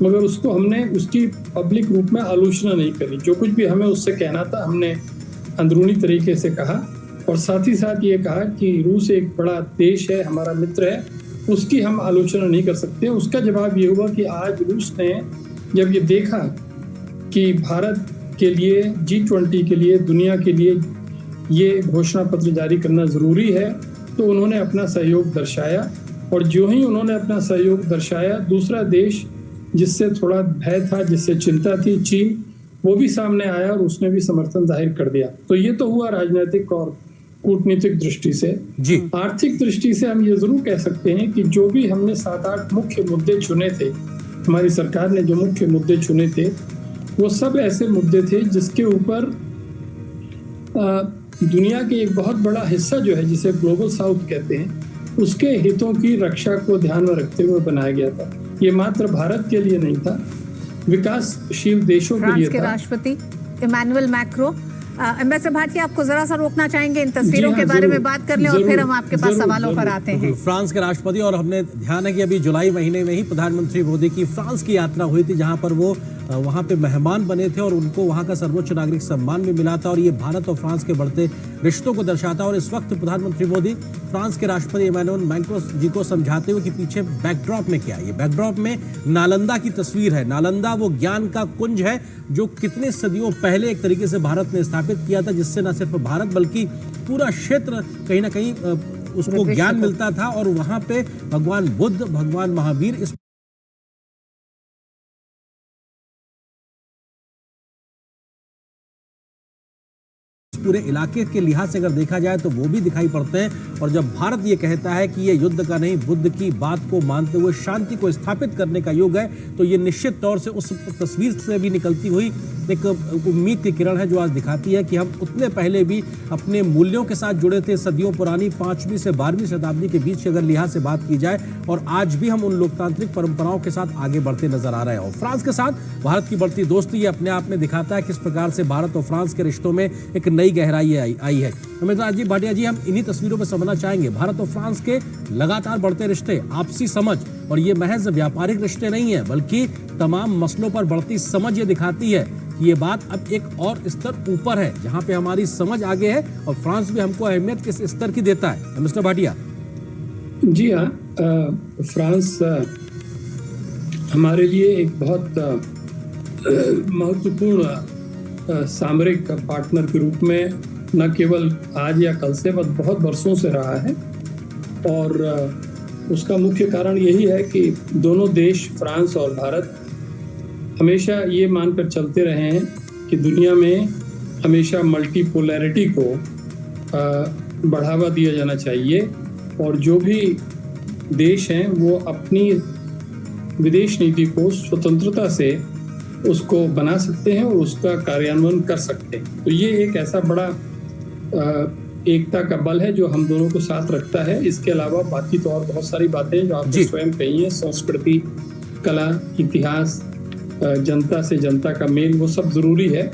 मगर उसको हमने उसकी पब्लिक रूप में आलोचना नहीं करी। जो कुछ भी हमें उससे कहना था हमने अंदरूनी तरीके से कहा और साथ ही साथ ये कहा कि रूस एक बड़ा देश है, हमारा मित्र है, उसकी हम आलोचना नहीं कर सकते। उसका जवाब ये हुआ कि आज रूस ने जब ये देखा कि भारत के लिए, G20 के लिए, दुनिया के लिए ये घोषणा पत्र जारी करना ज़रूरी है, तो उन्होंने अपना सहयोग दर्शाया और जो ही उन्होंने अपना सहयोग दर्शाया, दूसरा देश जिससे थोड़ा भय था, जिससे चिंता थी, चीन, वो भी सामने आया और उसने भी समर्थन जाहिर कर दिया। तो ये तो हुआ राजनीतिक और कूटनीतिक दृष्टि से। जी। आर्थिक दृष्टि से हम ये जरूर कह सकते हैं कि जो भी हमने 7-8 मुख्य मुद्दे चुने थे, हमारी सरकार ने जो मुख्य मुद्दे चुने थे, वो सब ऐसे मुद्दे थे जिसके ऊपर दुनिया के एक बहुत बड़ा हिस्सा जो है, जिसे ग्लोबल साउथ कहते हैं, उसके हितों की रक्षा को ध्यान में रखते हुए बनाया गया था। ये मात्र भारत के लिए नहीं था, विकासशील देशों के लिए फ्रांस के था। राष्ट्रपति इमैनुअल मैक्रो। एम्बेसडर भाटिया, आपको जरा सा रोकना चाहेंगे, इन तस्वीरों जी हाँ, के बारे में जरूर, बात कर लें और फिर हम आपके पास जरूर, सवालों पर जरूर। आते हैं। फ्रांस के राष्ट्रपति, और हमने ध्यान है कि अभी जुलाई महीने में ही प्रधानमंत्री मोदी की फ्रांस की यात्रा हुई थी, जहां पर वो वहां पे मेहमान बने थे और उनको वहां का सर्वोच्च नागरिक सम्मान भी मिला था, और ये भारत और फ्रांस के बढ़ते रिश्तों को दर्शाता है। और इस वक्त प्रधानमंत्री मोदी फ्रांस के राष्ट्रपति इमैनुअल मैक्रों जी को समझाते हुए कि पीछे बैकड्रॉप में क्या है। ये बैकड्रॉप में नालंदा की तस्वीर है। नालंदा वो ज्ञान का कुंज है जो कितने सदियों पहले एक तरीके से भारत ने स्थापित किया था, जिससे न सिर्फ भारत बल्कि पूरा क्षेत्र कहीं ना कहीं उसको ज्ञान मिलता था। और वहां पे भगवान बुद्ध, भगवान महावीर, इस पूरे इलाके के लिहाज से अगर देखा जाए तो वो भी दिखाई पड़ते हैं। और जब भारत ये कहता है कि ये युद्ध का नहीं, बुद्ध की बात को मानते हुए शांति को स्थापित करने का युग है, तो ये निश्चित तौर से उस तस्वीर से भी निकलती हुई एक उम्मीद की किरण है, जो आज दिखाती है कि हम उतने पहले भी अपने मूल्यों के साथ जुड़े थे। सदियों पुरानी 5वीं से 12वीं शताब्दी के बीच अगर लिहाज से बात की जाए, और आज भी हम उन लोकतांत्रिक परंपराओं के साथ आगे बढ़ते नजर आ रहे हैं। और फ्रांस के साथ भारत की बढ़ती दोस्ती ये अपने आप में दिखाता है किस प्रकार से भारत और फ्रांस के रिश्तों में एक नई गहराई आई है। अमिताभ जी, भाटिया जी, हम इन्हीं तस्वीरों में समझना चाहेंगे भारत और फ्रांस के लगातार बढ़ते रिश्ते, आपसी समझ, और ये महज व्यापारिक रिश्ते नहीं है बल्कि तमाम मसलों पर बढ़ती समझ ये दिखाती है कि ये बात अब एक और स्तर ऊपर है, जहां पे हमारी समझ आगे है और फ्रांस भी हमको अहमियत किस स्तर की देता है। मिस्टर भाटिया। जी हाँ, फ्रांस हमारे लिए एक बहुत महत्वपूर्ण सामरिक पार्टनर के रूप में न केवल आज या कल से बहुत वर्षों से रहा है। और उसका मुख्य कारण यही है कि दोनों देश, फ्रांस और भारत, हमेशा ये मानकर चलते रहे हैं कि दुनिया में हमेशा मल्टीपोलैरिटी को बढ़ावा दिया जाना चाहिए, और जो भी देश हैं वो अपनी विदेश नीति को स्वतंत्रता से उसको बना सकते हैं और उसका कार्यान्वयन कर सकते हैं। तो ये एक ऐसा बड़ा एकता का बल है जो हम दोनों को साथ रखता है। इसके अलावा बाकी तो और बहुत सारी बातें जो आपने स्वयं कही हैं, संस्कृति, कला, इतिहास, जनता से जनता का मेल, वो सब जरूरी है।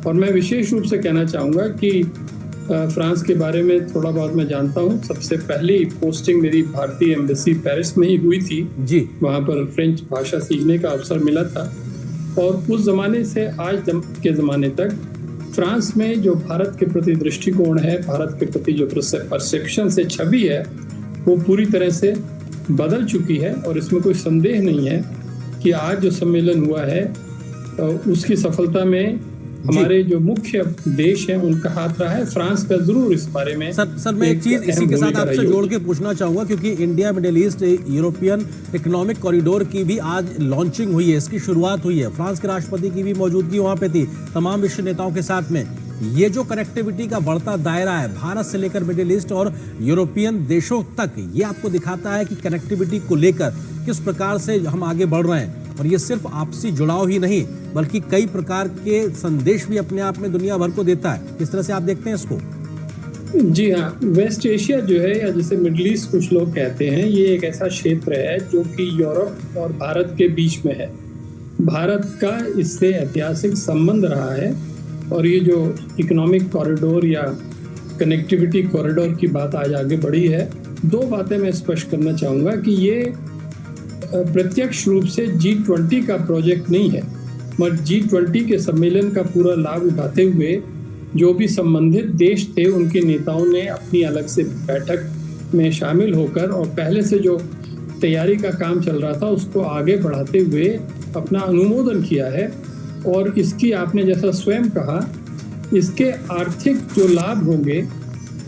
और मैं विशेष रूप से कहना चाहूँगा कि फ्रांस के बारे में थोड़ा बहुत मैं जानता हूँ। सबसे पहली पोस्टिंग मेरी भारतीय एम्बेसी पेरिस में ही हुई थी जी। वहाँ पर फ्रेंच भाषा सीखने का अवसर मिला था, और उस जमाने से आज के ज़माने तक फ्रांस में जो भारत के प्रति दृष्टिकोण है, भारत के प्रति जो परसेप्शन से छवि है, वो पूरी तरह से बदल चुकी है। और इसमें कोई संदेह नहीं है कि आज जो सम्मेलन हुआ है उसकी सफलता में हमारे जो मुख्य देश हैं उनका हाथ रहा है। फ्रांस का जरूर इस बारे में सर मैं एक चीज इसी के साथ आपसे जोड़ के पूछना चाहूंगा, क्योंकि India middle east European economic corridor की भी आज लॉन्चिंग हुई है, इसकी शुरुआत हुई है। फ्रांस के राष्ट्रपति की भी मौजूदगी वहां पे थी, तमाम विश्व नेताओं के साथ में। ये जो कनेक्टिविटी का बढ़ता दायरा है भारत से लेकर मिडिल ईस्ट और यूरोपियन देशों तक, ये आपको दिखाता है कि कनेक्टिविटी को लेकर किस प्रकार से हम आगे बढ़ रहे हैं। और ये सिर्फ आपसी जुड़ाव ही नहीं बल्कि कई प्रकार के संदेश भी अपने आप में दुनिया भर को देता है। किस तरह से आप देखते हैं इसको? जी हाँ, वेस्ट एशिया जो है, या जिसे मिडिल ईस्ट कुछ लोग कहते हैं, ये एक ऐसा क्षेत्र है जो कि यूरोप और भारत के बीच में है। भारत का इससे ऐतिहासिक संबंध रहा है, और ये जो इकोनॉमिक कॉरिडोर या कनेक्टिविटी कॉरिडोर की बात आज आगे बढ़ी है, दो बातें मैं स्पष्ट करना चाहूँगा कि ये प्रत्यक्ष रूप से G20 का प्रोजेक्ट नहीं है, मगर G20 के सम्मेलन का पूरा लाभ उठाते हुए जो भी संबंधित देश थे उनके नेताओं ने अपनी अलग से बैठक में शामिल होकर और पहले से जो तैयारी का काम चल रहा था उसको आगे बढ़ाते हुए अपना अनुमोदन किया है। और इसकी आपने जैसा स्वयं कहा, इसके आर्थिक जो लाभ होंगे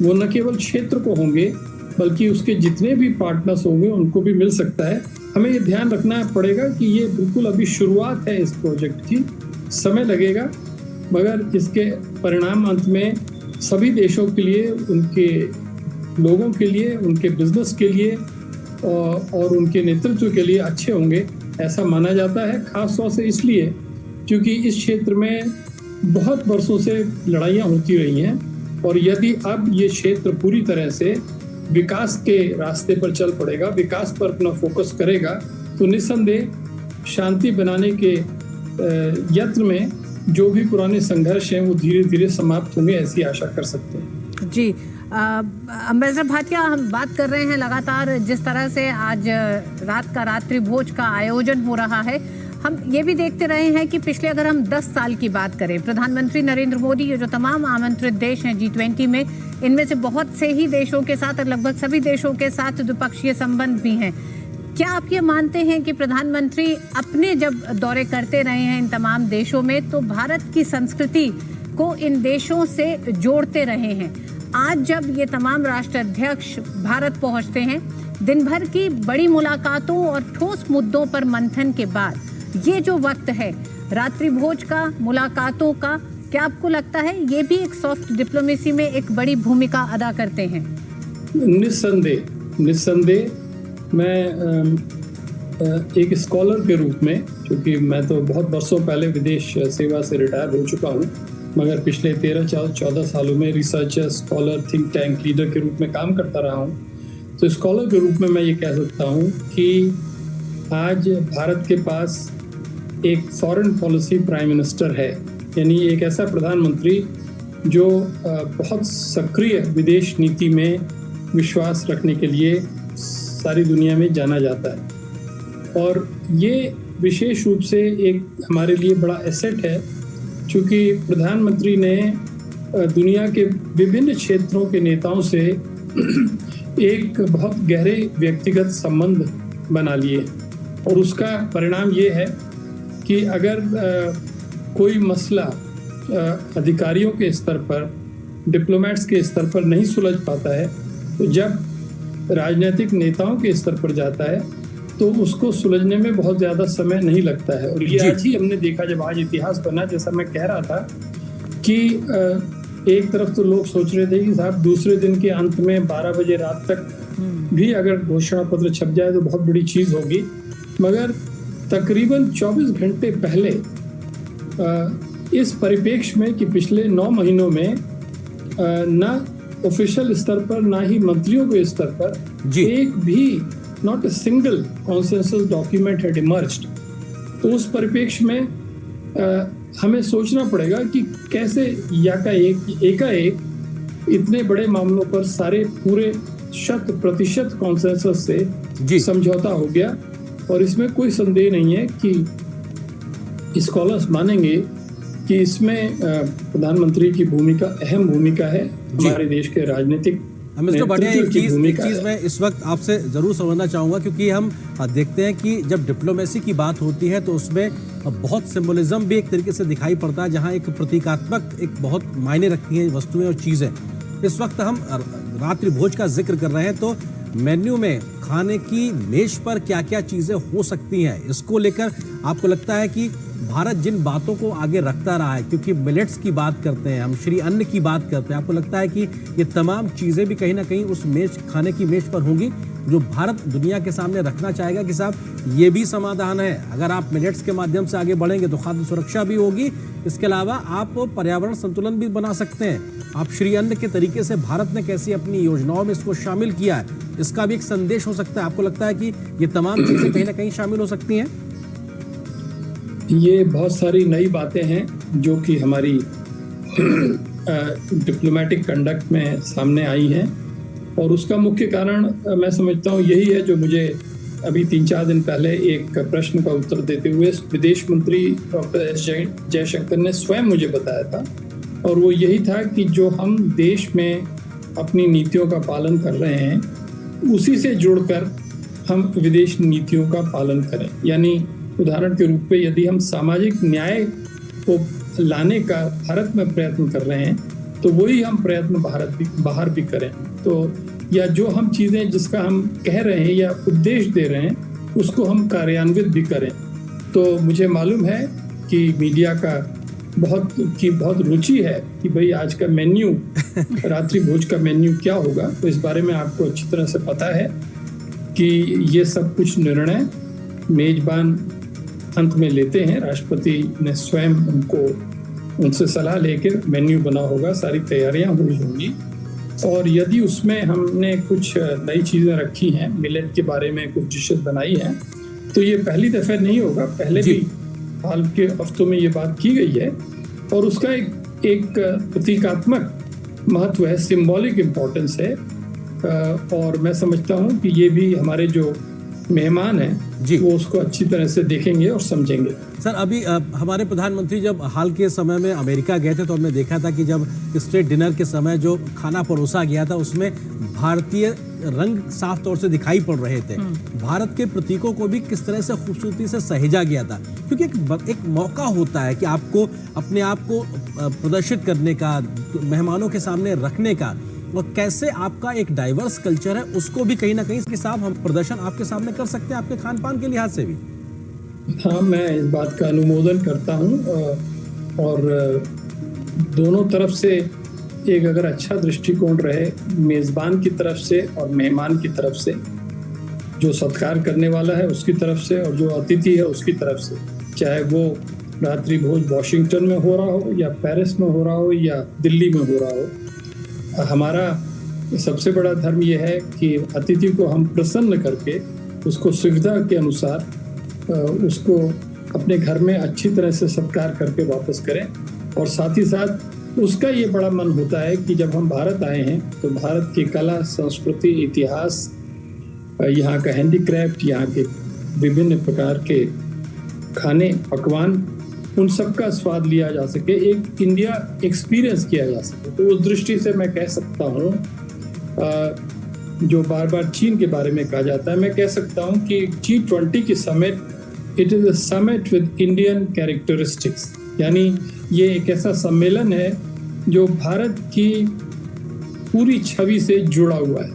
वो न केवल क्षेत्र को होंगे बल्कि उसके जितने भी पार्टनर्स होंगे उनको भी मिल सकता है। हमें ये ध्यान रखना पड़ेगा कि ये बिल्कुल अभी शुरुआत है इस प्रोजेक्ट की, समय लगेगा, मगर इसके परिणाम अंत में सभी देशों के लिए, उनके लोगों के लिए, उनके बिजनेस के लिए और उनके नेतृत्व के लिए अच्छे होंगे, ऐसा माना जाता है। खास तौर से इसलिए क्योंकि इस क्षेत्र में बहुत वर्षों से लड़ाइयाँ होती रही हैं, और यदि अब ये क्षेत्र पूरी तरह से विकास के रास्ते पर चल पड़ेगा, विकास पर अपना फोकस करेगा, तो निस्संदेह शांति बनाने के यत्न में जो भी पुराने संघर्ष हैं वो धीरे धीरे समाप्त होंगे, ऐसी आशा कर सकते हैं। जी, अम्बेसडर भाटिया, हम बात कर रहे हैं लगातार जिस तरह से आज रात का रात्रि भोज का आयोजन हो रहा है, हम ये भी देखते रहे हैं कि पिछले अगर हम 10 साल की बात करें, प्रधानमंत्री नरेंद्र मोदी, ये जो तमाम आमंत्रित देश हैं G20 में, इनमें से बहुत से ही देशों के साथ और लगभग सभी देशों के साथ द्विपक्षीय संबंध भी हैं। क्या आप ये मानते हैं कि प्रधानमंत्री अपने जब दौरे करते रहे हैं इन तमाम देशों में, तो भारत की संस्कृति को इन देशों से जोड़ते रहे हैं? आज जब ये तमाम राष्ट्राध्यक्ष भारत पहुंचते हैं, दिन भर की बड़ी मुलाकातों और ठोस मुद्दों पर मंथन के बाद ये जो वक्त है रात्रि भोज का, मुलाकातों का, क्या आपको लगता है ये भी एक सॉफ्ट डिप्लोमेसी में एक बड़ी भूमिका अदा करते हैं? निस्संदेह मैं एक स्कॉलर के रूप में, क्योंकि मैं तो बहुत वर्षों पहले विदेश सेवा से रिटायर हो चुका हूँ, मगर पिछले 13-14 सालों में researcher, scholar, think tank leader के रूप में काम करता रहा हूँ। तो स्कॉलर के रूप में मैं ये कह सकता हूँ कि आज भारत के पास एक फॉरेन पॉलिसी प्राइम मिनिस्टर है, यानी एक ऐसा प्रधानमंत्री जो बहुत सक्रिय विदेश नीति में विश्वास रखने के लिए सारी दुनिया में जाना जाता है। और ये विशेष रूप से एक हमारे लिए बड़ा एसेट है, क्योंकि प्रधानमंत्री ने दुनिया के विभिन्न क्षेत्रों के नेताओं से एक बहुत गहरे व्यक्तिगत संबंध बना लिए, और उसका परिणाम ये है कि अगर कोई मसला अधिकारियों के स्तर पर, डिप्लोमेट्स के स्तर पर नहीं सुलझ पाता है, तो जब राजनीतिक नेताओं के स्तर पर जाता है तो उसको सुलझने में बहुत ज़्यादा समय नहीं लगता है। और ये आज ही हमने देखा, जब आज इतिहास बना, जैसा मैं कह रहा था कि एक तरफ तो लोग सोच रहे थे कि साहब दूसरे दिन के अंत में 12 बजे रात तक भी अगर घोषणा पत्र छप जाए तो बहुत बड़ी चीज़ होगी, मगर तकरीबन 24 घंटे पहले इस परिप्रेक्ष्य में कि पिछले 9 महीनों में न ऑफिशियल स्तर पर ना ही मंत्रियों के स्तर पर एक भी not a single consensus document had emerged. तो उस परिप्रेक्ष्य में हमें सोचना पड़ेगा कि कैसे एकाएक इतने बड़े मामलों पर सारे पूरे 100% कॉन्सेंसस से समझौता हो गया। और इसमें कोई संदेह नहीं है कि स्कॉलर्स मानेंगे कि इसमें प्रधानमंत्री की भूमिका अहम भूमिका है हमारे देश के राजनीतिक। मिस्टर भाटिया, एक चीज मैं इस वक्त आपसे जरूर समझना चाहूंगा, क्योंकि हम देखते हैं कि जब डिप्लोमेसी की बात होती है तो उसमें बहुत सिंबलिज्म भी एक तरीके से दिखाई पड़ता है, जहां एक प्रतीकात्मक एक बहुत मायने रखती हैं वस्तुएं और चीजें। इस वक्त हम रात्रि भोज का जिक्र कर रहे हैं, तो मेन्यू में खाने की मेज पर क्या क्या चीजें हो सकती हैं, इसको लेकर आपको लगता है कि भारत जिन बातों को आगे रखता रहा है, क्योंकि मिलेट्स की बात करते हैं हम, श्री अन्न की बात करते हैं, आपको लगता है कि ये तमाम चीजें भी कहीं ना कहीं उस मेज, खाने की मेज पर होंगी जो भारत दुनिया के सामने रखना चाहेगा कि साहब ये भी समाधान है, अगर आप मिलेट्स के माध्यम से आगे बढ़ेंगे तो खाद्य सुरक्षा भी होगी, इसके अलावा आप पर्यावरण संतुलन भी बना सकते हैं। आप श्री अन्न के तरीके से भारत ने कैसी अपनी योजनाओं में इसको शामिल किया है, इसका भी एक संदेश हो सकता है। आपको लगता है कि ये तमाम चीजें कहीं ना कहीं शामिल हो सकती हैं? ये बहुत सारी नई बातें हैं जो कि हमारी डिप्लोमेटिक कंडक्ट में सामने आई हैं, और उसका मुख्य कारण मैं समझता हूँ यही है जो मुझे अभी 3-4 दिन पहले एक प्रश्न का उत्तर देते हुए विदेश मंत्री डॉक्टर एस जयशंकर ने स्वयं मुझे बताया था, और वो यही था कि जो हम देश में अपनी नीतियों का पालन कर रहे हैं उसी से जुड़कर हम विदेश नीतियों का पालन करें। यानी उदाहरण के रूप में यदि हम सामाजिक न्याय को लाने का भारत में प्रयत्न कर रहे हैं तो वही हम प्रयत्न बाहर भी करें। तो या जो हम चीज़ें जिसका हम कह रहे हैं या उपदेश दे रहे हैं उसको हम कार्यान्वित भी करें। तो मुझे मालूम है कि मीडिया का बहुत रुचि है कि भाई आज का मेन्यू रात्रि भोज का मेन्यू क्या होगा। तो इस बारे में आपको अच्छी तरह से पता है कि ये सब कुछ निर्णय मेजबान अंत में लेते हैं। राष्ट्रपति ने स्वयं उनसे सलाह लेकर मेन्यू बना होगा, सारी तैयारियां हुई होंगी। और यदि उसमें हमने कुछ नई चीज़ें रखी हैं, मिलेट के बारे में कुछ डिशेस बनाई हैं, तो ये पहली दफ़ा नहीं होगा, पहले भी हाल के हफ्तों में ये बात की गई है। और उसका एक प्रतीकात्मक महत्व है, सिंबॉलिक इम्पोर्टेंस है। और मैं समझता हूँ कि ये भी हमारे जो मेहमान हैं वो उसको अच्छी तरह से देखेंगे और समझेंगे। सर, अभी हमारे प्रधानमंत्री जब हाल के समय में अमेरिका गए थे तो हमने देखा था कि जब स्टेट डिनर के समय जो खाना परोसा गया था उसमें भारतीय रंग साफ तौर से दिखाई पड़ रहे थे। भारत के प्रतीकों को भी किस तरह से खूबसूरती से सहेजा गया था, क्योंकि एक मौका होता है कि आपको अपने आप को प्रदर्शित करने का, मेहमानों के सामने रखने का, और कैसे आपका एक डाइवर्स कल्चर है उसको भी कहीं ना कहीं इसके साथ हम प्रदर्शन आपके सामने कर सकते हैं, आपके खान पान के लिहाज से भी। हाँ, मैं इस बात का अनुमोदन करता हूँ। और दोनों तरफ से एक अगर अच्छा दृष्टिकोण रहे, मेज़बान की तरफ से और मेहमान की तरफ से, जो सत्कार करने वाला है उसकी तरफ से और जो अतिथि है उसकी तरफ से, चाहे वो रात्रि भोज वॉशिंगटन में हो रहा हो या पेरिस में हो रहा हो या दिल्ली में हो रहा हो, हमारा सबसे बड़ा धर्म यह है कि अतिथि को हम प्रसन्न करके उसको सुविधा के अनुसार उसको अपने घर में अच्छी तरह से सत्कार करके वापस करें। और साथ ही साथ उसका ये बड़ा मन होता है कि जब हम भारत आए हैं तो भारत की कला, संस्कृति, इतिहास, यहाँ का हैंडीक्राफ्ट, यहाँ के विभिन्न प्रकार के खाने पकवान, उन सब का स्वाद लिया जा सके, एक इंडिया एक्सपीरियंस किया जा सके। तो उस दृष्टि से मैं कह सकता हूँ, जो बार बार चीन के बारे में कहा जाता है, मैं कह सकता हूँ कि G20 की summit, it is a summit with Indian characteristics. यानी ये एक ऐसा सम्मेलन है जो भारत की पूरी छवि से जुड़ा हुआ है,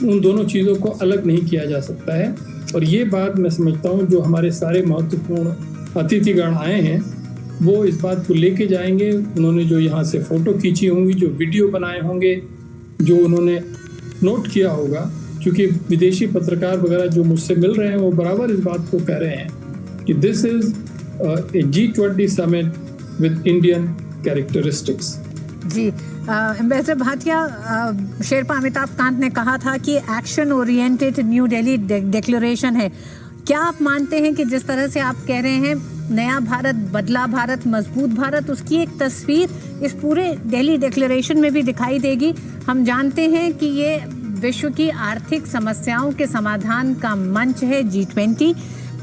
उन दोनों चीज़ों को अलग नहीं किया जा सकता है। और ये बात मैं समझता हूँ जो हमारे सारे महत्वपूर्ण अतिथिगण आए हैं वो इस बात को लेके जाएंगे। उन्होंने जो यहाँ से फ़ोटो खींची होंगी, जो वीडियो बनाए होंगे, जो उन्होंने नोट किया होगा, क्योंकि विदेशी पत्रकार वगैरह जो मुझसे मिल रहे हैं वो बराबर इस बात को कह रहे हैं कि this is a G20 summit with Indian characteristics. जी, एम्बेसडर भाटिया, शेरपा अमिताभ कांत ने कहा था कि action oriented new Delhi declaration है। क्या आप मानते हैं कि जिस तरह से आप कह रहे हैं नया भारत, बदला भारत, मजबूत भारत, उसकी एक तस्वीर इस पूरे दिल्ली डिक्लेरेशन में भी दिखाई देगी? हम जानते हैं कि ये विश्व की आर्थिक समस्याओं के समाधान का मंच है G20,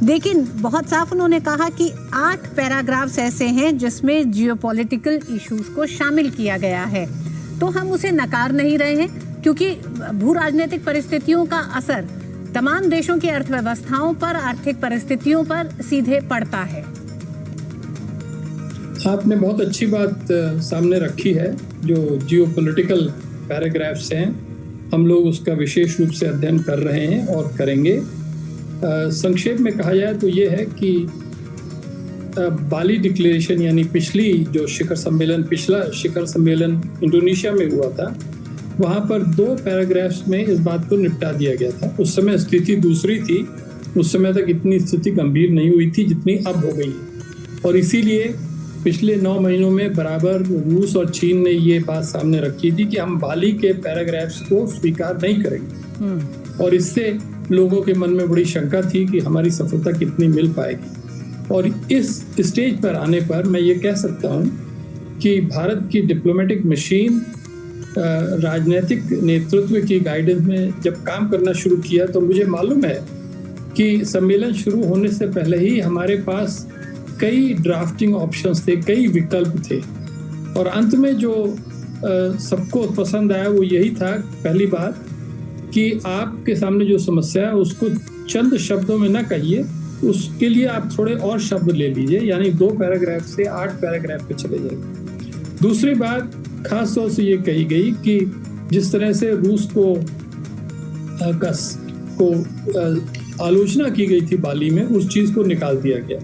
लेकिन बहुत साफ उन्होंने कहा कि 8 पैराग्राफ्स ऐसे हैं जिसमें जियोपॉलिटिकल इश्यूज को शामिल किया गया है। तो हम उसे नकार नहीं रहे हैं, क्योंकि भू राजनीतिक परिस्थितियों का असर तमाम देशों की अर्थव्यवस्थाओं पर, आर्थिक परिस्थितियों पर सीधे पड़ता है। आपने बहुत अच्छी बात सामने रखी है। जो जियोपॉलिटिकल पैराग्राफ्स हैं, हम लोग उसका विशेष रूप से अध्ययन कर रहे हैं और करेंगे। संक्षेप में कहा जाए तो ये है कि बाली डिक्लेरेशन, यानी पिछला शिखर सम्मेलन इंडोनेशिया में हुआ था, वहाँ पर 2 पैराग्राफ्स में इस बात को निपटा दिया गया था। उस समय स्थिति दूसरी थी, उस समय तक इतनी स्थिति गंभीर नहीं हुई थी जितनी अब हो गई है। और इसीलिए पिछले 9 महीनों में बराबर रूस और चीन ने ये बात सामने रखी थी कि हम बाली के पैराग्राफ्स को स्वीकार नहीं करेंगे। और इससे लोगों के मन में बड़ी शंका थी कि हमारी सफलता कितनी मिल पाएगी। और इस स्टेज पर आने पर मैं ये कह सकता हूँ कि भारत की डिप्लोमेटिक मशीन राजनीतिक नेतृत्व की गाइडेंस में जब काम करना शुरू किया तो मुझे मालूम है कि सम्मेलन शुरू होने से पहले ही हमारे पास कई ड्राफ्टिंग ऑप्शंस थे, कई विकल्प थे। और अंत में जो सबको पसंद आया वो यही था, पहली बात कि आपके सामने जो समस्या है उसको चंद शब्दों में ना कहिए, उसके लिए आप थोड़े और शब्द ले लीजिए, यानी 2 पैराग्राफ से 8 पैराग्राफ पे चले जाइए। दूसरी बात खास तौर से ये कही गई कि जिस तरह से रूस को आलोचना की गई थी बाली में, उस चीज को निकाल दिया गया।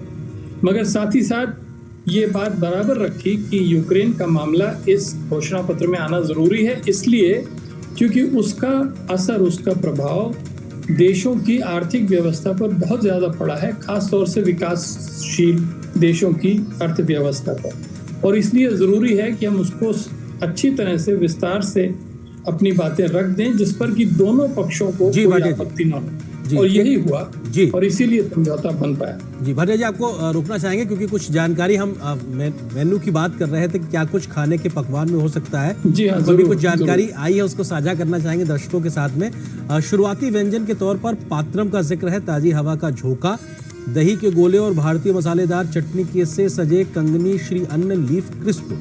मगर साथ ही साथ ये बात बराबर रखी कि यूक्रेन का मामला इस घोषणा पत्र में आना जरूरी है, इसलिए क्योंकि उसका असर, उसका प्रभाव देशों की आर्थिक व्यवस्था पर बहुत ज्यादा पड़ा है, खास तौर से विकासशील देशों की अर्थव्यवस्था पर। और इसलिए जरूरी है कि हम उसको अच्छी तरह से विस्तार से अपनी बातें रख दें, जिस पर कि दोनों पक्षों को कोई आपत्ति न हो। और यही हुआ जी, और इसीलिए समझौता बन पाया। जी भाटिया जी, आपको रोकना चाहेंगे क्योंकि कुछ जानकारी हम मेन्यू की बात कर रहे थे कि क्या कुछ खाने के पकवान में हो सकता है। जी हाँ, अभी कुछ जानकारी आई है, उसको साझा करना चाहेंगे दर्शकों के साथ में। शुरुआती व्यंजन के तौर पर पात्रम का जिक्र है, ताजी हवा का झोंका, दही के गोले और भारतीय मसालेदार चटनी से सजे कंगनी श्री अन्न लीफ क्रिस्प,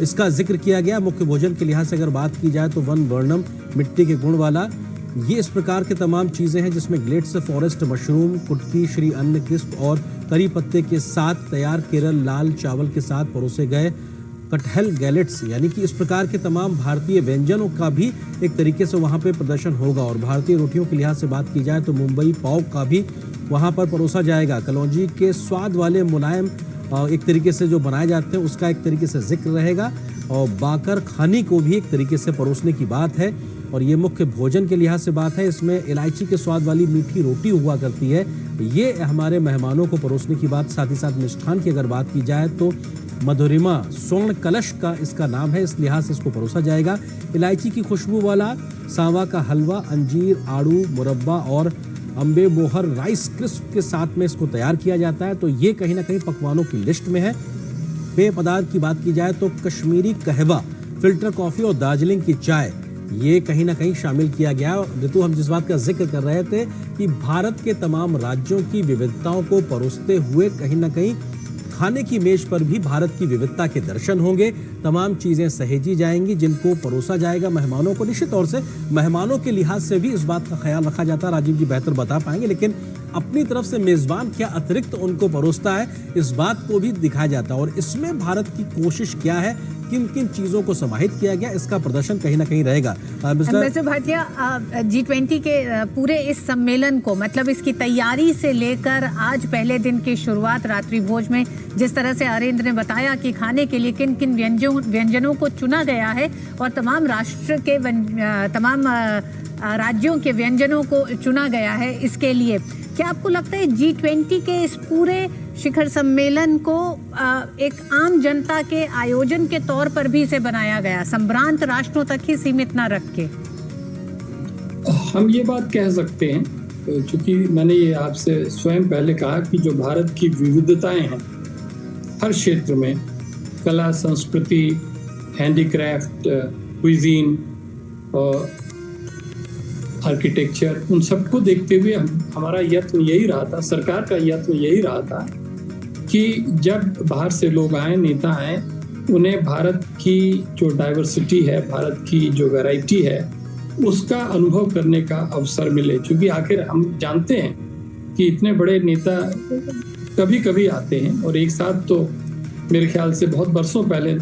इसका जिक्र किया गया। मुख्य भोजन के लिहाज से अगर बात की जाए तो वन वर्णम, मिट्टी के गुण वाला, ये इस प्रकार के तमाम चीजें हैं जिसमें ग्लेट्स फॉरेस्ट मशरूम, कुटकी श्री अन्न क्रिस्प और करी पत्ते के साथ तैयार केरल लाल चावल के साथ परोसे गए कटहल गैलेट्स, यानी कि इस प्रकार के तमाम भारतीय व्यंजनों का भी एक तरीके से वहाँ पे प्रदर्शन होगा। और भारतीय रोटियों के लिहाज से बात की जाए तो मुंबई पाव का भी वहाँ पर परोसा जाएगा। कलौंजी के स्वाद वाले मुलायम एक तरीके से जो बनाए जाते हैं उसका एक तरीके से जिक्र रहेगा। और बाकर खानी को भी एक तरीके से परोसने की बात है। और ये मुख्य भोजन के लिहाज से बात है, इसमें इलायची के स्वाद वाली मीठी रोटी हुआ करती है, ये हमारे मेहमानों को परोसने की बात। साथ ही साथ मिष्ठान की अगर बात की जाए तो मधुरिमा स्वर्ण कलश का इसका नाम है, इस लिहाज से इसको परोसा जाएगा। इलायची की खुशबू वाला सांवा का हलवा, अंजीर, आड़ू, मुरब्बा और अम्बे मोहर राइस क्रिस्प के साथ में इसको तैयार किया जाता है। तो ये कहीं ना कहीं पकवानों की लिस्ट में है। पेय पदार्थ की बात की जाए तो कश्मीरी कहवा, फिल्टर कॉफी और दार्जिलिंग की चाय, ये कहीं ना कहीं शामिल किया गया। ऋतु, हम जिस बात का जिक्र कर रहे थे कि भारत के तमाम राज्यों की विविधताओं को परोसते हुए कहीं ना कहीं खाने की मेज पर भी भारत की विविधता के दर्शन होंगे। तमाम चीजें सहेजी जाएंगी जिनको परोसा जाएगा मेहमानों को। निश्चित तौर से मेहमानों के लिहाज से भी इस बात का ख्याल रखा जाता है, राजीव जी बेहतर बता पाएंगे, लेकिन अपनी तरफ से मेजबान क्या अतिरिक्त उनको परोसता है, इस बात को भी दिखाया जाता है। और इसमें भारत की कोशिश क्या है, किन किन चीजों को समाहित किया गया, इसका प्रदर्शन कहीं ना कहीं रहेगा। मिस्टर भाटिया, G20 के पूरे इस सम्मेलन को, मतलब इसकी तैयारी से लेकर आज पहले दिन की शुरुआत रात्रि भोज में जिस तरह से अरेंद्र ने बताया कि खाने के लिए किन किन व्यंजनों को चुना गया है और तमाम तमाम राज्यों के व्यंजनों को चुना गया है, इसके लिए क्या आपको लगता है G20 के इस पूरे शिखर सम्मेलन को एक आम जनता के आयोजन के तौर पर भी इसे बनाया गया, संभ्रांत राष्ट्रों तक ही सीमित ना रख के? हम ये बात कह सकते हैं, क्योंकि मैंने ये आपसे स्वयं पहले कहा कि जो भारत की विविधताएं हैं हर क्षेत्र में, कला, संस्कृति, हैंडीक्राफ्ट, क्विजीन और आर्किटेक्चर, उन सबको देखते हुए हमारा यत्न यही रहा था, सरकार का यत्न यही रहा था कि जब बाहर से लोग आए, नेता आए, उन्हें भारत की जो डाइवर्सिटी है, भारत की जो वैरायटी है, उसका अनुभव करने का अवसर मिले। क्योंकि आखिर हम जानते हैं कि इतने बड़े नेता कभी कभी आते हैं और एक साथ तो मेरे ख्याल से बहुत बरसों पहले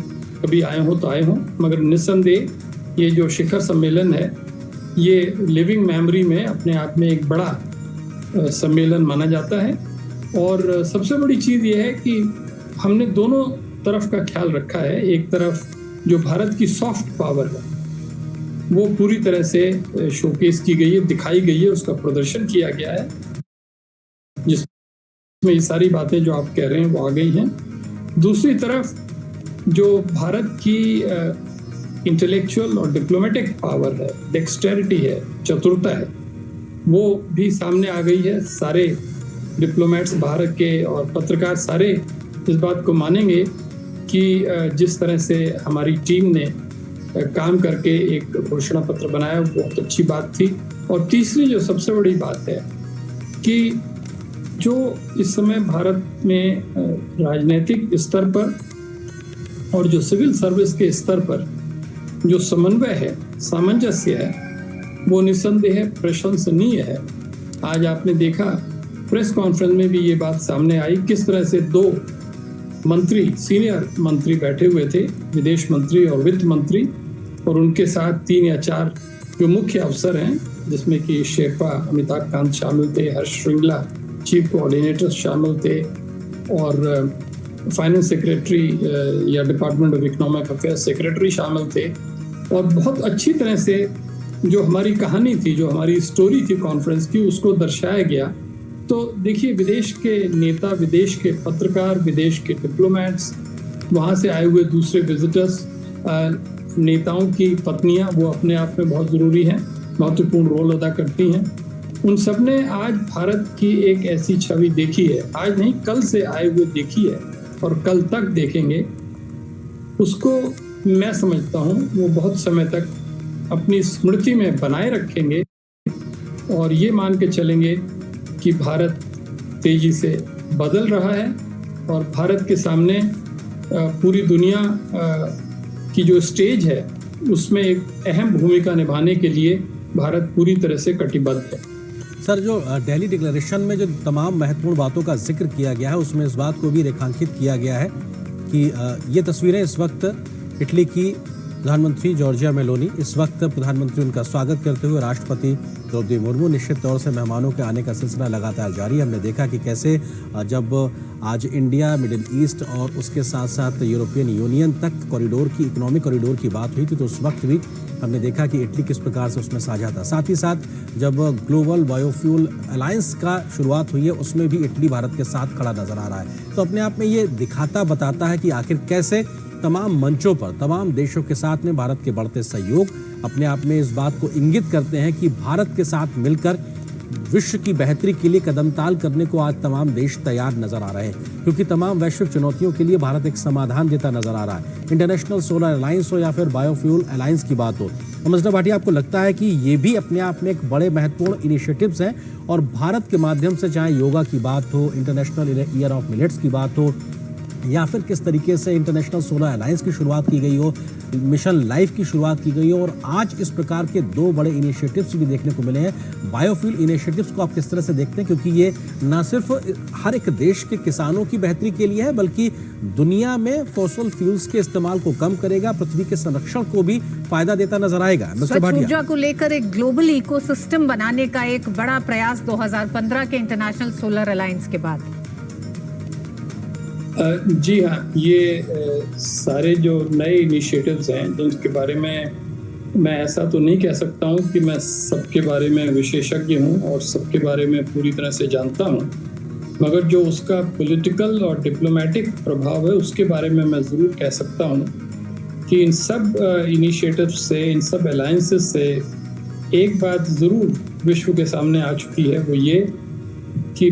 कभी आए हों तो आए हों, मगर निस्संदेह ये जो शिखर सम्मेलन है ये लिविंग मेमोरी में अपने आप में एक बड़ा सम्मेलन माना जाता है। और सबसे बड़ी चीज़ ये है कि हमने दोनों तरफ का ख्याल रखा है। एक तरफ जो भारत की सॉफ्ट पावर है वो पूरी तरह से शोकेस की गई है, दिखाई गई है, उसका प्रदर्शन किया गया है, जिसमें ये सारी बातें जो आप कह रहे हैं वो आ गई हैं। दूसरी तरफ जो भारत की इंटेलेक्चुअल और डिप्लोमेटिक पावर है, डेक्सटेरिटी है, चतुरता है, वो भी सामने आ गई है। सारे डिप्लोमेट्स भारत के और पत्रकार सारे इस बात को मानेंगे कि जिस तरह से हमारी टीम ने काम करके एक घोषणा पत्र बनाया, बहुत अच्छी बात थी। और तीसरी जो सबसे बड़ी बात है कि जो इस समय भारत में राजनीतिक स्तर पर और जो सिविल सर्विस के स्तर पर जो समन्वय है, सामंजस्य है, वो निस्संदेह प्रशंसनीय है। आज आपने देखा प्रेस कॉन्फ्रेंस में भी ये बात सामने आई, किस तरह से दो मंत्री, सीनियर मंत्री बैठे हुए थे, विदेश मंत्री और वित्त मंत्री, और उनके साथ 3 या 4 जो मुख्य अफसर हैं, जिसमें कि शेरपा अमिताभ कांत शामिल थे, हर्ष श्रृंगला चीफ कोऑर्डिनेटर शामिल थे, और फाइनेंस सेक्रेटरी या department of economic affairs secretary शामिल थे। और बहुत अच्छी तरह से जो हमारी कहानी थी, जो हमारी स्टोरी थी कॉन्फ्रेंस की, उसको दर्शाया गया। तो देखिए, विदेश के नेता, विदेश के पत्रकार, विदेश के डिप्लोमेट्स, वहाँ से आए हुए दूसरे विजिटर्स, नेताओं की पत्नियाँ, वो अपने आप में बहुत ज़रूरी हैं, महत्वपूर्ण रोल अदा करती हैं। उन सब ने आज भारत की एक ऐसी छवि देखी है, आज नहीं कल से आए हुए देखी है और कल तक देखेंगे। उसको मैं समझता हूँ वो बहुत समय तक अपनी स्मृति में बनाए रखेंगे और ये मान के चलेंगे कि भारत तेजी से बदल रहा है और भारत के सामने पूरी दुनिया की जो स्टेज है उसमें एक अहम भूमिका निभाने के लिए भारत पूरी तरह से कटिबद्ध है। सर, जो दिल्ली डिक्लेरेशन में जो तमाम महत्वपूर्ण बातों का जिक्र किया गया है, उसमें इस बात को भी रेखांकित किया गया है कि ये तस्वीरें इस वक्त इटली की प्रधानमंत्री जॉर्जिया मेलोनी, इस वक्त प्रधानमंत्री उनका स्वागत करते हुए राष्ट्रपति द्रौपदी मुर्मू। निश्चित तौर से मेहमानों के आने का सिलसिला लगातार जारी है। हमने देखा कि कैसे जब आज इंडिया, मिडिल ईस्ट और उसके साथ साथ यूरोपियन यूनियन तक कॉरिडोर की, इकोनॉमिक कॉरिडोर की बात हुई थी, तो उस वक्त भी हमने देखा कि इटली किस प्रकार से उसमें साझा था। साथ ही साथ जब ग्लोबल बायोफ्यूल अलायंस का शुरुआत हुई है, उसमें भी इटली भारत के साथ खड़ा नजर आ रहा है। तो अपने आप में ये बताता है कि आखिर कैसे तमाम मंचों पर, तमाम देशों के साथ में भारत के बढ़ते सहयोग अपने आप में इस बात को इंगित करते हैं कि भारत के साथ मिलकर विश्व की बेहतरी के लिए कदमताल करने को आज तमाम देश तैयार नजर आ रहे हैं, क्योंकि तमाम वैश्विक चुनौतियों के लिए भारत एक समाधान देता नजर आ रहा है। इंटरनेशनल सोलर अलायंस हो या फिर बायोफ्यूल अलायंस की बात हो। अमृता भाटिया, आपको लगता है कि ये भी अपने आप में एक बड़े महत्वपूर्ण इनिशिएटिव्स हैं और भारत के माध्यम से, चाहे योगा की बात हो, इंटरनेशनल ईयर ऑफ मिलेट्स की बात हो, या फिर किस तरीके से इंटरनेशनल सोलर अलायंस की शुरुआत की गई हो, मिशन लाइफ की शुरुआत की गई हो, और आज इस प्रकार के दो बड़े इनिशिएटिव्स भी देखने को मिले हैं। बायोफ्यूल इनिशिएटिव्स को आप किस तरह से देखते हैं, क्योंकि ये ना सिर्फ हर एक देश के किसानों की बेहतरी के लिए है, बल्कि दुनिया में फॉसिल फ्यूल्स के इस्तेमाल को कम करेगा, पृथ्वी के संरक्षण को भी फायदा देता नजर आएगा। स्वच्छ ऊर्जा को लेकर एक ग्लोबल इकोसिस्टम बनाने का एक बड़ा प्रयास 2015 के इंटरनेशनल सोलर अलायंस के बाद। जी हाँ, ये सारे जो नए इनिशिएटिव्स हैं जिनके बारे में मैं ऐसा तो नहीं कह सकता हूँ कि मैं सबके बारे में विशेषज्ञ हूँ और सबके बारे में पूरी तरह से जानता हूँ, मगर जो उसका पॉलिटिकल और डिप्लोमेटिक प्रभाव है उसके बारे में मैं ज़रूर कह सकता हूँ कि इन सब इनिशिएटिव्स से, इन सब अलायंसेस से एक बात ज़रूर विश्व के सामने आ चुकी है, वो ये कि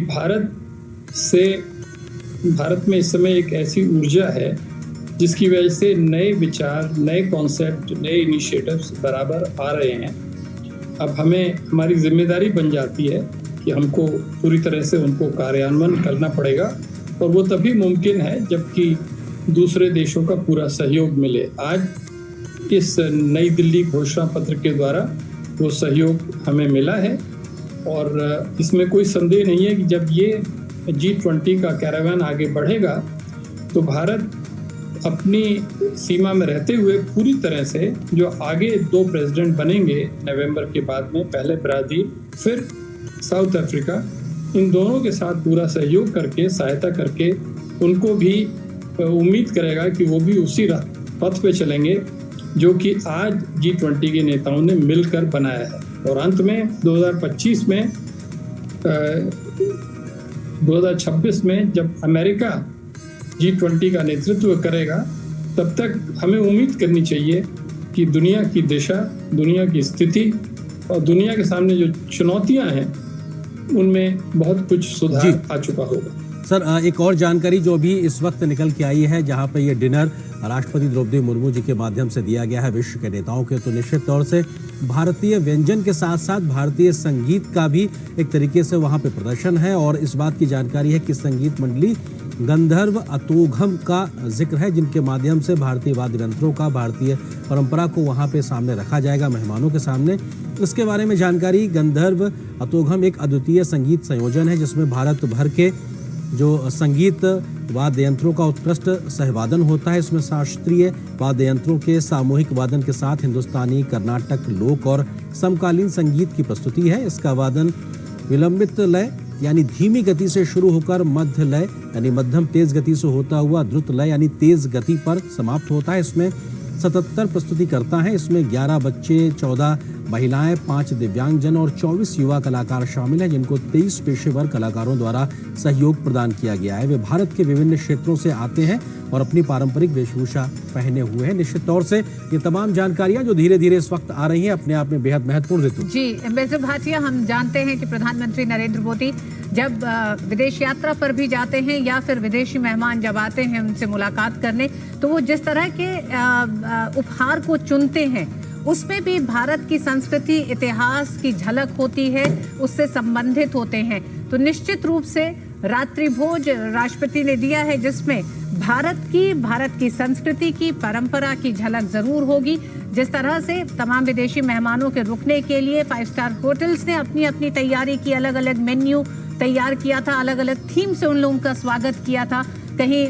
भारत में इस समय एक ऐसी ऊर्जा है जिसकी वजह से नए विचार, नए कॉन्सेप्ट, नए इनिशिएटिव्स बराबर आ रहे हैं। अब हमारी जिम्मेदारी बन जाती है कि हमको पूरी तरह से उनको कार्यान्वयन करना पड़ेगा, और वो तभी मुमकिन है जबकि दूसरे देशों का पूरा सहयोग मिले। आज इस नई दिल्ली घोषणा पत्र के द्वारा वो सहयोग हमें मिला है और इसमें कोई संदेह नहीं है कि जब ये G20 का कैरावान आगे बढ़ेगा तो भारत अपनी सीमा में रहते हुए पूरी तरह से जो आगे दो प्रेसिडेंट बनेंगे नवंबर के बाद में, पहले ब्राजील फिर साउथ अफ्रीका, इन दोनों के साथ पूरा सहयोग करके, सहायता करके उनको भी उम्मीद करेगा कि वो भी उसी पथ पे चलेंगे जो कि आज G20 के नेताओं ने मिलकर बनाया है। और अंत में 2026 में जब अमेरिका G20 का नेतृत्व करेगा, तब तक हमें उम्मीद करनी चाहिए कि दुनिया की दिशा, दुनिया की स्थिति और दुनिया के सामने जो चुनौतियां हैं उनमें बहुत कुछ सुधार आ चुका होगा। सर, एक और जानकारी जो अभी इस वक्त निकल के आई है, जहां पे ये डिनर राष्ट्रपति द्रौपदी मुर्मू जी के माध्यम से दिया गया है विश्व के नेताओं के, तो निश्चित तौर से भारतीय व्यंजन के साथ साथ भारतीय संगीत का भी एक तरीके से वहां पे प्रदर्शन है। और इस बात की जानकारी है कि संगीत मंडली गंधर्व अतोघम का जिक्र है, जिनके माध्यम से भारतीय वाद्य यंत्रों का, भारतीय परंपरा को वहां पे सामने रखा जाएगा मेहमानों के सामने। इसके बारे में जानकारी, गंधर्व अतोघम एक अद्वितीय संगीत संयोजन है जिसमें भारत भर के जो संगीत वाद्य यंत्रों का उत्कृष्ट सहवादन होता है। इसमें शास्त्रीय वाद्य यंत्रों के सामूहिक वादन के साथ हिंदुस्तानी, कर्नाटक, लोक और समकालीन संगीत की प्रस्तुति है। इसका वादन विलंबित लय यानी धीमी गति से शुरू होकर मध्य लय यानी मध्यम तेज गति से होता हुआ द्रुत लय यानी तेज गति पर समाप्त होता है। इसमें 77 प्रस्तुतिकर्ता हैं। इसमें 11 बच्चे, 14 महिलाएं, 5 दिव्यांगजन और 24 युवा कलाकार शामिल हैं, जिनको 23 पेशेवर कलाकारों द्वारा सहयोग प्रदान किया गया है। वे भारत के विभिन्न क्षेत्रों से आते हैं और अपनी पारंपरिक वेशभूषा पहने हुए हैं। निश्चित तौर से ये तमाम जानकारियां जो धीरे धीरे इस वक्त आ रही हैं, अपने आप में बेहद महत्वपूर्ण ऋतु। जी एम्बेसडर भाटिया, हम जानते हैं कि प्रधानमंत्री नरेंद्र मोदी जब विदेश यात्रा पर भी जाते हैं या फिर विदेशी मेहमान जब आते हैं उनसे मुलाकात करने, तो वो जिस तरह के उपहार को चुनते हैं उसमें भी भारत की संस्कृति, इतिहास की झलक होती है, उससे संबंधित होते हैं। तो निश्चित रूप से रात्रि भोज राष्ट्रपति ने दिया है, जिसमें भारत की संस्कृति की परंपरा की झलक जरूर होगी। जिस तरह से तमाम विदेशी मेहमानों के रुकने के लिए 5 स्टार होटल्स ने अपनी अपनी तैयारी की, अलग अलग मेन्यू तैयार किया था, अलग अलग थीम से उन लोगों का स्वागत किया था। कहीं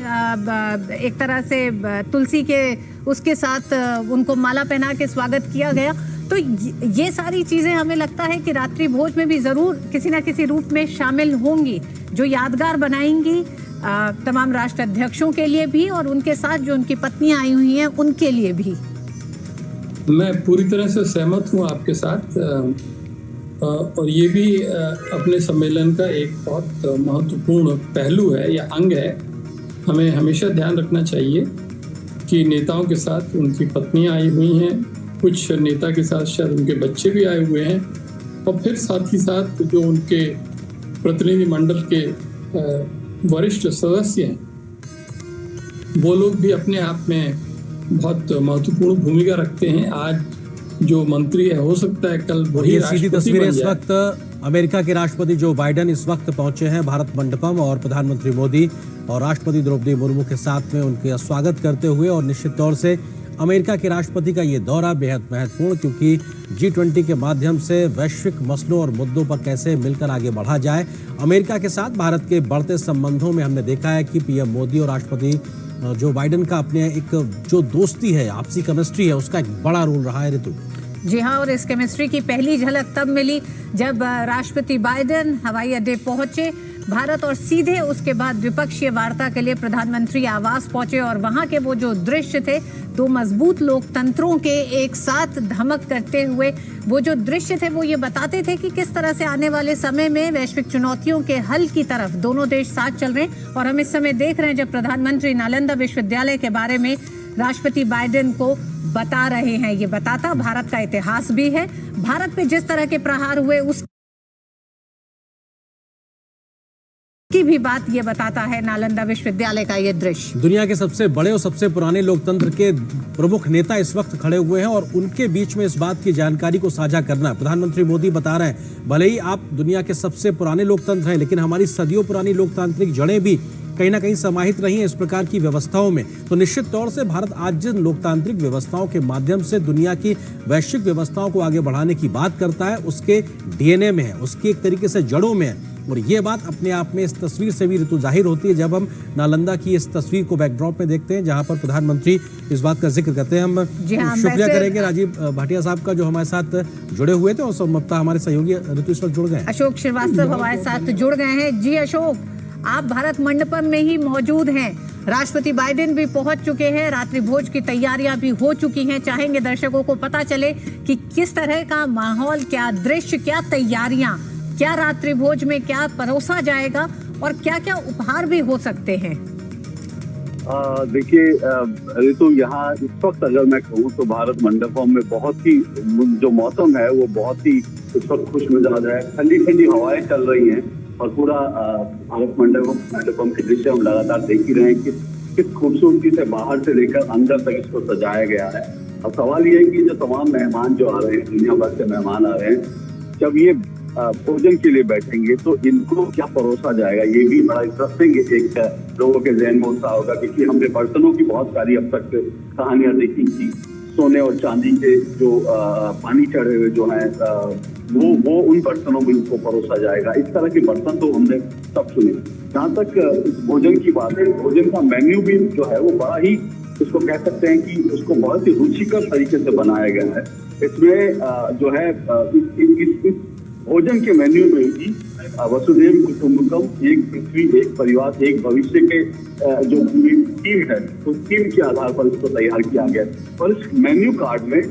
एक तरह से तुलसी के उसके साथ उनको माला पहना के स्वागत किया गया। तो ये सारी चीजें हमें लगता है कि रात्रि भोज में भी जरूर किसी न किसी रूप में शामिल होंगी, जो यादगार बनाएंगी तमाम राष्ट्र अध्यक्षों के लिए भी और उनके साथ जो उनकी पत्नियां आई हुई हैं उनके लिए भी। मैं पूरी तरह से सहमत हूँ आपके साथ, और ये भी अपने सम्मेलन का एक बहुत महत्वपूर्ण पहलू है या अंग है। हमें हमेशा ध्यान रखना चाहिए कि नेताओं के साथ उनकी पत्नियां आई हुई हैं, कुछ नेता के साथ शायद उनके बच्चे भी आए हुए हैं, और फिर साथ ही साथ जो उनके प्रतिनिधिमंडल के वरिष्ठ सदस्य हैं, वो लोग भी अपने आप में बहुत महत्वपूर्ण भूमिका रखते हैं। आज जो मंत्री है, हो सकता है कल वही सीधी तस्वीरें इस वक्त अमेरिका के राष्ट्रपति जो बाइडेन इस वक्त पहुंचे हैं भारत मंडपम, और प्रधानमंत्री मोदी और राष्ट्रपति द्रौपदी मुर्मू के साथ में उनके स्वागत करते हुए। और निश्चित तौर से अमेरिका के राष्ट्रपति का ये दौरा बेहद महत्वपूर्ण, क्योंकि G20 के माध्यम से वैश्विक मसलों और मुद्दों पर कैसे मिलकर आगे बढ़ा जाए। अमेरिका के साथ भारत के बढ़ते संबंधों में हमने देखा है कि पीएम मोदी और राष्ट्रपति जो बाइडेन का अपने एक जो दोस्ती है, आपसी केमिस्ट्री है, उसका एक बड़ा रोल रहा है ऋतु। जी हाँ, और इस केमिस्ट्री की पहली झलक तब मिली जब राष्ट्रपति बाइडेन हवाई अड्डे पहुंचे भारत, और सीधे उसके बाद द्विपक्षीय वार्ता के लिए प्रधानमंत्री आवास पहुंचे। और वहां के वो जो दृश्य थे, 2 मजबूत लोकतंत्रों के एक साथ धमक करते हुए वो जो दृश्य थे, वो ये बताते थे कि किस तरह से आने वाले समय में वैश्विक चुनौतियों के हल की तरफ दोनों देश साथ चल रहे हैं। और हम इस समय देख रहे हैं जब प्रधानमंत्री नालंदा विश्वविद्यालय के बारे में राष्ट्रपति बाइडेन को बता रहे हैं। ये बताता भारत का इतिहास भी है, भारत पे जिस तरह के प्रहार हुए उस की भी बात ये बताता है नालंदा विश्वविद्यालय का ये दृश्य। दुनिया के सबसे बड़े और सबसे पुराने लोकतंत्र के प्रमुख नेता इस वक्त खड़े हुए हैं, और उनके बीच में इस बात की जानकारी को साझा करना। प्रधानमंत्री मोदी बता रहे हैं, भले ही आप दुनिया के सबसे पुराने लोकतंत्र हैं, लेकिन हमारी सदियों पुरानी लोकतांत्रिक जड़ें भी कहीं ना कहीं समाहित रही हैं इस प्रकार की व्यवस्थाओं में। तो निश्चित तौर से भारत आज जिन लोकतांत्रिक व्यवस्थाओं के माध्यम से दुनिया की वैश्विक व्यवस्थाओं को आगे बढ़ाने की बात करता है, उसके डीएनए में है, उसकी एक तरीके से जड़ों में है। और ये बात अपने आप में इस तस्वीर से भी ऋतु जाहिर होती है, जब हम नालंदा की इस तस्वीर को बैकड्रॉप में देखते हैं, जहां पर प्रधानमंत्री इस बात का जिक्र करते हैं। हम शुक्रिया करेंगे राजीव भाटिया साहब का, जो हमारे साथ जुड़े हुए थे, और संभवतः हमारे सहयोगी ऋतु इस वक्त जुड़ गए। अशोक श्रीवास्तव हमारे साथ जुड़ गए हैं। जी अशोक, आप भारत मंडपम में ही मौजूद हैं, राष्ट्रपति बाइडेन भी पहुंच चुके हैं, रात्रि भोज की तैयारियां भी हो चुकी हैं। चाहेंगे दर्शकों को पता चले कि किस तरह का माहौल, क्या दृश्य, क्या तैयारियां, क्या रात्रि भोज में क्या परोसा जाएगा और क्या क्या उपहार भी हो सकते हैं। देखिए ऋतु, यहाँ इस वक्त अगर मैं कहूँ तो भारत मंडपम में बहुत ही जो मौसम है वो बहुत ही इस वक्त खुश मिजाज है। ठंडी ठंडी हवाएं चल रही हैं और पूरा भारत मंडपम के दृश्य हम लगातार देख ही रहे हैं कि किस खूबसूरती से बाहर से लेकर अंदर तक इसको सजाया गया है। अब सवाल ये है कि जो तमाम मेहमान जो आ रहे हैं, दुनिया भर से मेहमान आ रहे हैं, जब ये भोजन के लिए बैठेंगे तो इनको क्या परोसा जाएगा, ये भी बड़ा इंटरेस्टिंग एक लोगों के ज़हन में उत्साह होगा। क्योंकि हमने बर्तनों की बहुत सारी अब तक कहानियां देखी थी, सोने और चांदी के जो पानी चढ़े हुए जो हैं वो उन बर्तनों में उनको परोसा जाएगा। इस तरह के बर्तन तो हमने सब सुने। जहाँ तक भोजन की बात है, भोजन का मेन्यू भी जो है वो बड़ा ही, उसको कह सकते हैं कि उसको बहुत ही रुचिकर तरीके से बनाया गया है। इसमें जो है इस भोजन के मेन्यू में भी वसुधैव कुटुंबकम, एक पृथ्वी एक परिवार एक भविष्य के जो थीम है उस थीम के आधार पर इसको तैयार किया गया है। और इस मेन्यू कार्ड में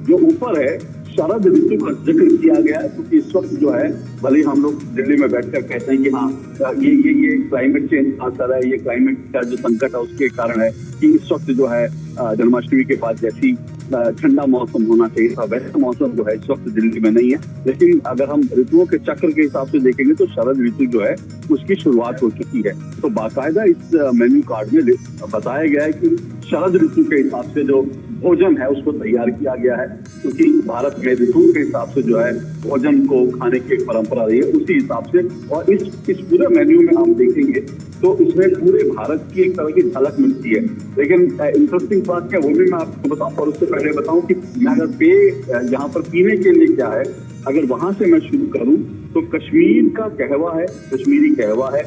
जो ऊपर है शरद ऋतु का जिक्र किया गया है, क्योंकि इस वक्त जो है भले हम लोग दिल्ली में बैठकर कहते हैं कि हाँ ये क्लाइमेट चेंज असर है, ये क्लाइमेट का जो संकट है उसके कारण है कि इस वक्त जो है जन्माष्टमी के बाद जैसी ठंडा मौसम होना चाहिए था वैसा मौसम जो है इस वक्त दिल्ली में नहीं है। लेकिन अगर हम ऋतुओं के चक्र के हिसाब से देखेंगे तो शरद ऋतु जो है उसकी शुरुआत हो चुकी है। तो बाकायदा इस मेन्यू कार्ड में बताया गया है कि शरद ऋतु के हिसाब से जो भोजन है उसको तैयार किया गया है, क्योंकि भारत में ऋतु के हिसाब से जो है भोजन को खाने की एक परंपरा रही है उसी हिसाब से। और इस पूरे मेन्यू में आप देखेंगे तो इसमें पूरे भारत की एक तरह की झलक मिलती है। लेकिन इंटरेस्टिंग बात क्या वो भी मैं आपको बताऊं, और उससे पहले बताऊं कि अगर पेय यहाँ पर पीने के लिए क्या है, अगर वहां से मैं शुरू करूं तो कश्मीर का कहवा है, कश्मीरी कहवा है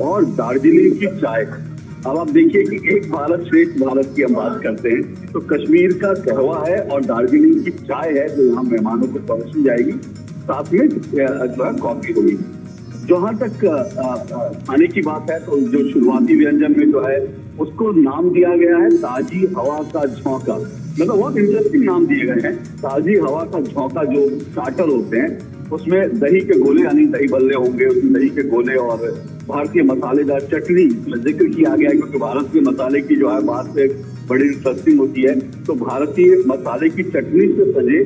और दार्जिलिंग की चाय है। अब आप देखिए कि एक भारत श्रेष्ठ भारत की हम बात करते हैं तो कश्मीर का कहवा है और दार्जिलिंग की चाय है जो यहाँ मेहमानों को परोसी जाएगी, साथ में जो है कॉफी होगी। जहाँ तक खाने की बात है तो जो शुरुआती व्यंजन में जो है उसको नाम दिया गया है ताजी हवा का झोंका। मतलब बहुत इंटरेस्टिंग नाम दिए गए हैं। ताजी हवा का झोंका जो स्टार्टर होते हैं उसमें दही के गोले यानी दही बल्ले होंगे, उसमें दही के गोले और भारतीय मसालेदार चटनी जिक्र किया गया है, क्योंकि भारत के मसाले की जो है बात से बड़ी इंटरेस्टिंग होती है। तो भारतीय मसाले की चटनी से सजे